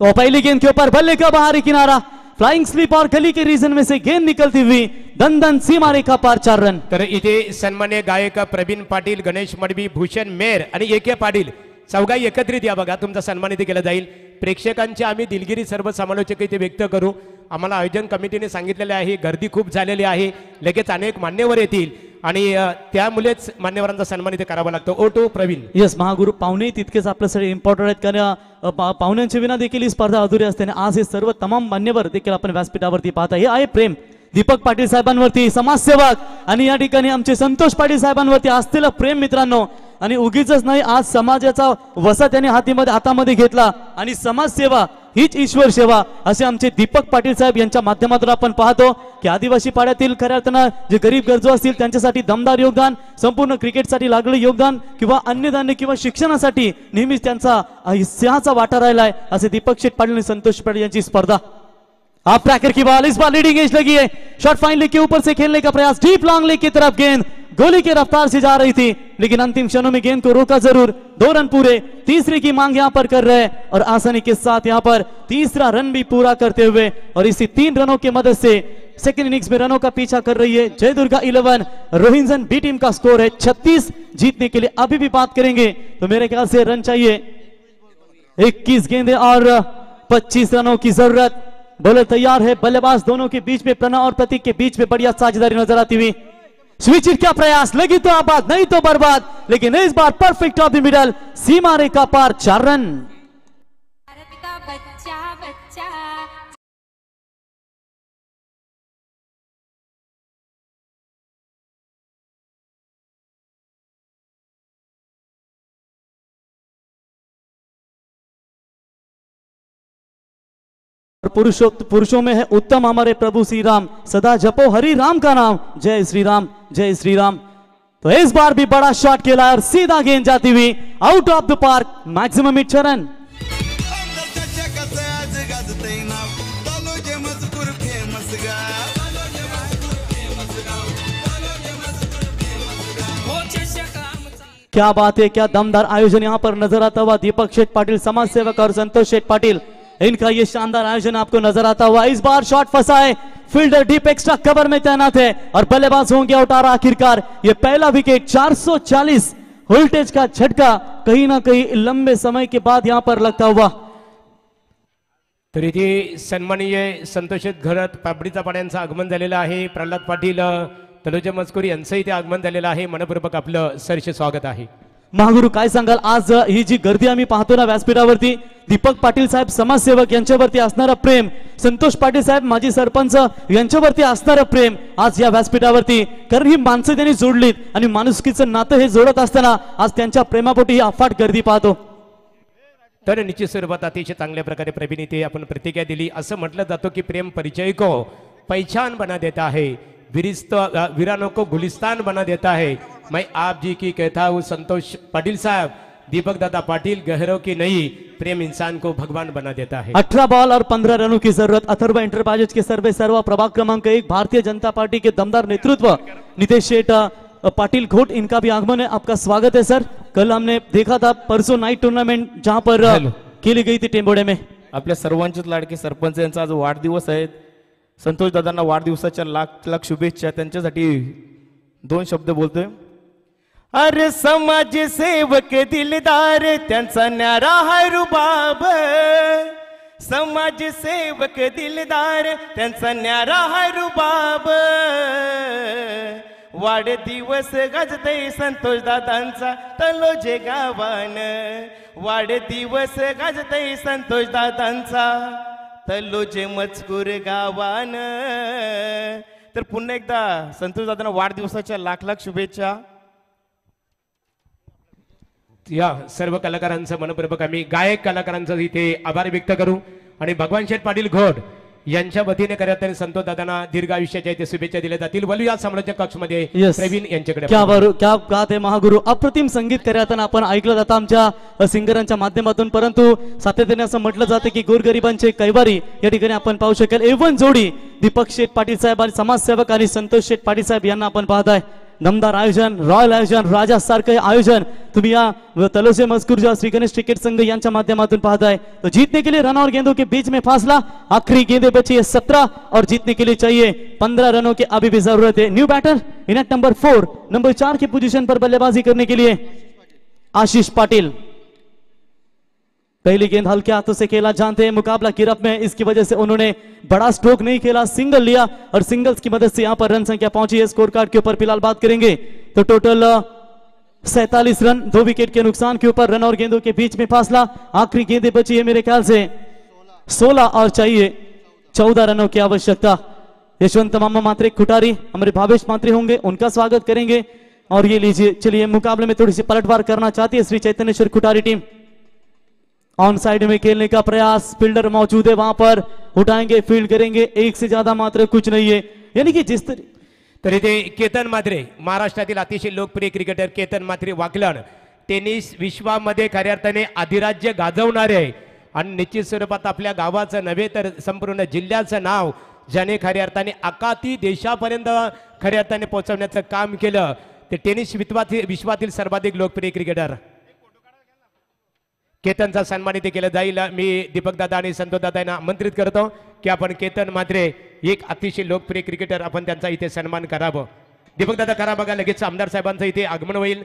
तो पहली गेंद के ऊपर बल्ले का बाहरी किनारा, फ्लाइंग स्लिप और गली के रीजन में से गेंद निकलती हुई दंदन सीमा रेखा पार 4 रन. तर इथे सन्मान्य गायक प्रवीण पाटील, गणेश मडवी, भूषण मेहर आणि AK पाटील चौघाही एकत्रित या बघा, तुमचा सन्मान इथे केला जाईल. प्रेक्षकांची आम्ही दिलगिरी सर्व समालोचक इथे व्यक्त करू. आम्हाला आयोजन कमिटीने सांगितलेले आहे गर्दी खूप झालेली आहे, लगेच अनेक मान्यवर येतील आणि त्यामुळेच मान्यवरांचा सन्मान इथे करावा लागतो. O2 प्रवीण. यस, महागुरु. पाहुणे तितकेच आपल्यासाठी इम्पॉर्टंट आहेत, कारण पाहुण्यांच्या विना देखील ही स्पर्धा अधुरी असते. आणि आज हे सर्व तमाम मान्यवर देखील आपण व्यासपीठावरती पाहता. हे आहे प्रेम दीपक पाटील साहेबांवरती, समाजसेवक, आणि या ठिकाणी आमचे संतोष पाटील साहेबांवरती असलेलं प्रेम मित्रांनो. आणि उगीच नाही, आज समाजाचा वसा त्याने हातामध्ये घेतला आणि समाजसेवा हीच ईश्वर सेवा असे आमचे दीपक पाटील साहेब यांच्या माध्यमातून आपण पाहतो की आदिवासी पाड्यातील खऱ्या अर्थानं जे गरीब गरजू असतील त्यांच्यासाठी दमदार योगदान, संपूर्ण क्रिकेटसाठी लागलेलं योगदान किंवा अन्नधान्य किंवा शिक्षणासाठी नेहमीच त्यांचा सिंहाचा वाटा राहिलाय असे दीपक शेठ पाटील आणि संतोष पाटील यांची स्पर्धा. आप ट्रैकर की बॉल, इस बार लीडिंग एज लगी है, शॉट फाइन लेग के ऊपर से खेलने का प्रयास, डीप लॉन्ग लेग की तरफ गेंद गोली की रफ्तार से जा रही थी लेकिन अंतिम क्षणों में गेंद को रोका जरूर. 2 रन पूरे, तीसरे की मांग यहां पर कर रहे हैं और आसानी के साथ यहां पर तीसरा रन भी पूरा करते हुए और इसी 3 रनों की मदद से सेकंड इनिंग्स में रनों का पीछा कर रही है जय दुर्गा 11. रोहिंजन बी टीम का स्कोर है 36. जीतने के लिए अभी भी बात करेंगे तो मेरे ख्याल से रन चाहिए 21 गेंदें और 25 रनों की जरूरत. बॉलर तैयार है, बल्लेबाज दोनों के बीच में प्रणव और प्रतीक के बीच में बढ़िया साझेदारी नजर आती हुई. स्विच का प्रयास, लगी तो आबाद नहीं तो बर्बाद, लेकिन इस बार परफेक्ट ऑफ द मिडल, सीमा रेखा पार 4 रन. भारत का बच्चा बच्चा पुरुषों में है उत्तम हमारे प्रभु श्री राम, सदा जपो हरि राम का नाम, जय श्री राम जय श्री राम. तो इस बार भी बड़ा शॉट खेला और सीधा गेंद जाती हुई out of the park, maximum 8 run. क्या बात है, क्या दमदार आयोजन यहां पर नजर आता हुआ. दीपक शेठ पाटिल समाज सेवक और संतोष शेठ पाटिल, इनका ये शानदार आयोजन आपको नजर आता हुआ. इस बार शॉट फंसा है, फील्डर डीप एक्स्ट्रा कवर में तैनात है और बल्लेबाज होंगे आउट. आखिरकार ये पहला विकेट, 440 वोल्टेज का झटका कहीं ना कहीं लंबे समय के बाद यहां पर लगता हुआ. तर इथे सन्माननीय संतोष घरत पापडीचा पाड्यांचं आगमन झालेलं आहे. प्रल्हाद पाटील तलोजा मजकुरी यांचं इथे आगमन झालेलं आहे. मनपूर्वक आपलं सरसे स्वागत आहे. महागुरु काय सांगाल आज ही जी गर्दी आम्ही पाहतो ना व्यासपीठावरती, दीपक पाटील साहेब समाजसेवक यांच्यावरती असणारं प्रेम, संतोष पाटील साहेब माजी सरपंच यांच्यावरती असणारं प्रेम आज या व्यासपीठावरती, कारण ही माणसं त्यांनी जोडलीत आणि माणुसकीचं नातं हे जोडत असताना आज त्यांच्या प्रेमापोटी ही अफाट गर्दी पाहतो. तर निश्चित स्वरूपात अतिशय चांगल्या प्रकारे प्रवीण आपण प्रतिक्रिया दिली. असं म्हटलं जातं की प्रेम परिचय को पहचान बना देता है, वीरानों को गुलिस्तान बना देता है. मैं आप जी की कहता हूँ संतोष पाटिल साहब, दीपक दादा पाटिल, गहरों की नहीं, प्रेम इंसान को भगवान बना देता है. 18 बॉल और 15 रनों की जरूरत. अथर्व इंटरप्राइजेज के सर्वा प्रभाग क्रमांक 1 भारतीय जनता पार्टी के दमदार नेतृत्व नितेश शेठ पाटिल घोट, इनका भी आगमन है. आपका स्वागत है सर. कल हमने देखा था परसों नाइट टूर्नामेंट जहां पर खेली गई थी टेंबोडे में. आपल्या सर्वांचेच लाडके सरपंच यांचा आज वाढदिवस आहे. संतोष दादांना वाढदिवसाच्या लाख लाख शुभेच्छा. त्यांच्यासाठी 2 शब्द बोलतोय. अरे समाज सेवक दिलदार त्यांचा न्यारा है रुबाब, समाज सेवक दिलदार त्यांचा न्यारा है रुबाब. वाढदिवस गाजतय संतोष दादांचा तलोजे गावान, वाढदिवस गाजतय संतोष दादांचा तलोजे मजकूर गावान. तर पुन्हा एकदा संतोष दादांना वाढदिवसाच्या लाख लाख शुभेच्छा. या सर्व कलाकारांचं मनपूर्वक आम्ही गायक कलाकारांचं इथे आभार व्यक्त करू आणि भगवान शेठ पाटील घोड यांच्या वतीने करत संतोष दादांना दीर्घ आयुष्याच्या इथे शुभेच्छा दिल्या जातील. बोलूया साम्राज्य कक्ष मध्ये प्रवीण यांच्याकडे. क्या बात आहे महागुरु. अप्रतिम संगीत करताना आपण ऐकलं जातं आमच्या सिंगरांच्या माध्यमातून, परंतु सातत्याने असं म्हटलं जातं की गोरगरिबांचे कैवारी या ठिकाणी आपण पाहू शकेल. एवन जोडी दीपक शेठ पाटील साहेब आणि समाजसेवक आणि संतोष शेठ पाटील साहेब यांना आपण पाहताय. दमदार आयोजन, रॉयल आयोजन, राजा सारखे आयोजन तुम्ही या तलोसे मजकूर जो श्री गणेश क्रिकेट संघ यांच्या माध्यमातून पाहताय. तो जीतने के लिए रन और गेंदों के बीच में फासला, आखिरी गेंदे बची है 17 और जीतने के लिए चाहिए 15 रनों की अभी भी जरूरत है. New batter in at number 4, number 4 की पोजीशन पर बल्लेबाजी करने के लिए आशीष पाटिल. पहली गेंद हल्के हाथों से खेला, जानते हैं मुकाबला गिरफ्त में, इसकी वजह से उन्होंने बड़ा स्ट्रोक नहीं खेला, सिंगल लिया और सिंगल्स की मदद से यहां पर रन संख्या पहुंची है. स्कोर कार्ड के ऊपर फिलहाल बात करेंगे तो टोटल 47 रन, 2 विकेट के नुकसान के ऊपर, रन और गेंदों के बीच में फासला, आखिरी गेंदें बची है मेरे ख्याल से 16 और चाहिए 14 रनों की आवश्यकता. यशवंत मामा मात्रे खुटारी, हमारे भावेश मात्रे होंगे, उनका स्वागत करेंगे. और ये लीजिए, चलिए मुकाबले में थोड़ी सी पलटवार करना चाहती है श्री चैतन्येश्वर खुटारी टीम. ऑन साइड में खेलने का प्रयास, फील्डर मौजूद है वहां पर, उठाएंगे, फील्ड करेंगे, एक से ज्यादा मात्र कुछ नहीं है. यानी कि जिस तर इथे केतन म्हात्रे, महाराष्ट्रातील अतिशय लोकप्रिय क्रिकेटर केतन म्हात्रे वाकलन, टेनिस विश्वामध्ये खऱ्या अर्थाने अधिराज्य गाजवणारे आहे आणि निश्चित स्वरूपात आपल्या गावाचं नव्हे तर संपूर्ण जिल्ह्याचं नाव ज्याने खऱ्या अर्थाने अकाती देशापर्यंत खऱ्या अर्थाने पोहोचवण्याचं काम केलं ते टेनिस विश्वातील सर्वाधिक लोकप्रिय क्रिकेटर केतनचा सन्मान इथे केला जाईल. मी दीपक दादा आणि संतोष दादा यांना आमंत्रित करतो की आपण केतन म्हात्रे एक अतिशय लोकप्रिय क्रिकेटर आपण त्यांचा इथे सन्मान करावं. दीपक दादा करा बघा, लगेच आमदार साहेबांचं इथे आगमन होईल.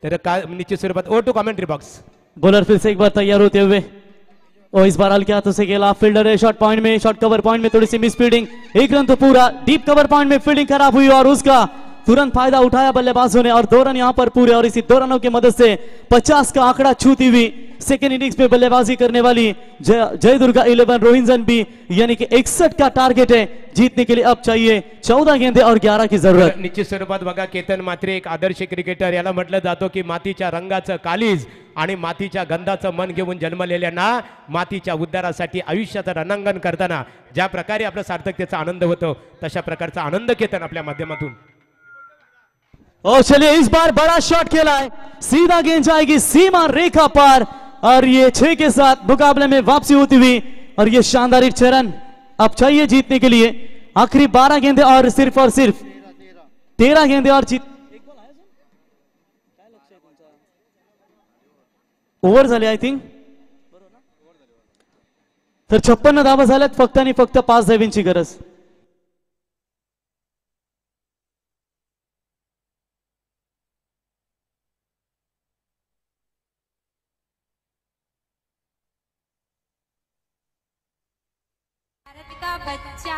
तर निश्चित स्वरूपात ओ टू कमेंट्री बॉक्स. बॉलर फिर से एक बार तैयार होते हुए, और इस बार हल्के हाथों से खेला, फील्डर है शॉर्ट पॉइंट में, शॉर्ट कवर पॉइंट में थोड़ी सी मिस फील्डिंग, एक रन तो पूरा, डीप कवर पॉइंट में फील्डिंग खराब हुई और उसका तुरंत फायदा उठाया बल्लेबाजों ने और 2 रन यहां पर पूरे. और इसी 2 रनों की मदद से 50 का आंकड़ा छूती हुई सेकेंड इनिंग्स में बल्लेबाजी करने वाली जय दुर्गा 11 रोहिंजन भी, यानी कि 61 का टारगेट है. जीतने के लिए अब चाहिए 14 गेंदे और 11 की जरूरत. निश्चित स्वरूपात बघा, केतन म्हात्रे एक आदर्श क्रिकेटर. याला म्हटलं जातं की मातीच्या रंगाचं कालीज आणि मातीच्या गंधाचं मन घेऊन जन्मलेल्यांना मातीच्या उद्धारासाठी आयुष्याचं रणांगण करताना ज्या प्रकारे आपल्या सार्थकतेचा आनंद होतो तशा प्रकारचा आनंद केतन आपल्या माध्यमातून. और चलिए इस बार बड़ा शॉट खेला है, सीधा गेंद जाएगी सीमा रेखा पार और ये 6 के साथ मुकाबले में वापसी होती हुई. और ये शानदार 6 रन अब चाहिए जीतने के लिए. आखिरी 12 गेंदे और सिर्फ 13 गेंदे और जीत. ओव्हर झाले आय थिंक. तर 56 धावा झाल्यात, फक्त आणि फक्त 5 धावांची गरज. भारत का बच्चा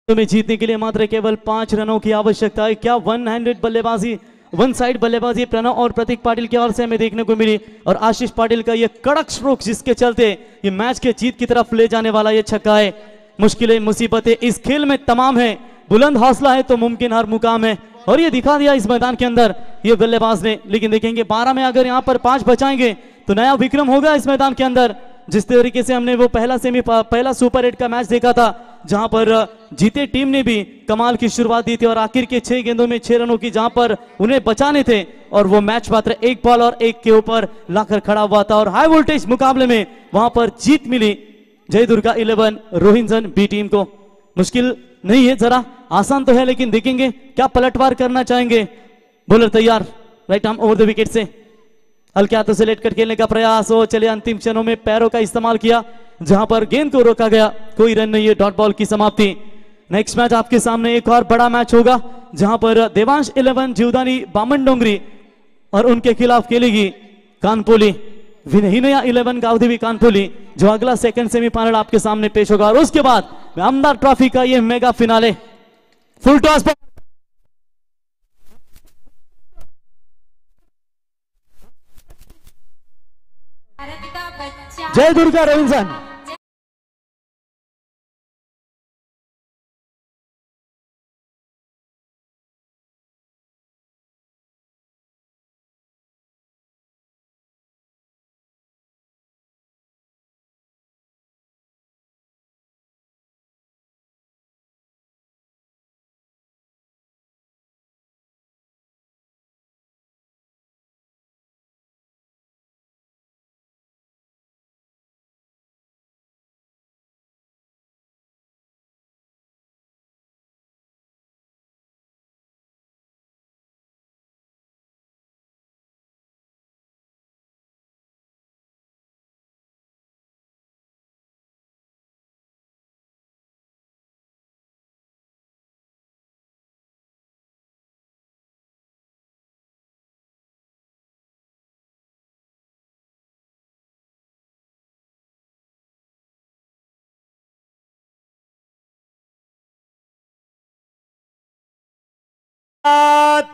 में जीतने के लिए मात्र केवल 5 रनों की आवश्यकता है। क्या वन हैंडेड बल्लेबाजी, वन साइड बल्लेबाजी प्रणव और प्रतीक पाटिल की ओर से हमें देखने को मिली, और आशीष पाटिल का ये कड़क स्ट्रोक जिसके चलते ये मैच के जीत की तरफ ले जाने वाला ये छक्का है। मुश्किलें मुसीबतें इस खेल में तमाम है, बुलंद हौसला है तो मुमकिन हर मुकाम है, और ये दिखा दिया इस मैदान के अंदर ये बल्लेबाज ने। लेकिन देखेंगे 12 में अगर यहाँ पर 5 बचाएंगे तो नया विक्रम होगा इस मैदान के अंदर। जिस तरीके से हमने वो पहला सुपर 8 का मैच देखा था, जहां पर जीते टीम ने भी कमाल की शुरुआत दी थी, और आखिर के 6 गेंदों में 6 रनों की जहां पर उन्हें बचाने थे, और वो मैच मात्र 1 बॉल और 1 के ऊपर लाकर खड़ा हुआ था, और हाई वोल्टेज मुकाबले में वहां पर जीत मिली जय दुर्गा 11 रोहिंजन बी टीम को। मुश्किल नहीं है, जरा आसान तो है, लेकिन देखेंगे क्या पलटवार करना चाहेंगे। बॉलर तैयार, right arm over the wicket से हल्के हाथों से लेट कर खेलने का प्रयास हो, चले अंतिम क्षणों में पैरों का इस्तेमाल किया, जहां पर गेंद को रोका गया, कोई रन नहीं है, डॉट बॉल की समाप्ति। नेक्स्ट मैच आपके सामने एक और बड़ा मैच होगा, जहां पर देवांश 11 जीवदानी बामन डोंगरी और उनके खिलाफ खेलेगी कानपोली विनहिनया 11 गावदेवी कानपोली, जो अगला सेकंड सेमीफाइनल आपके सामने पेश होगा। और उसके बाद आमदार ट्रॉफी का ये मेगा फिनाले फुल टॉस पर भारत का बच्चा जय दुर्गा रोहिंजन।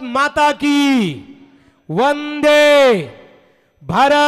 माता की वंदे भारत।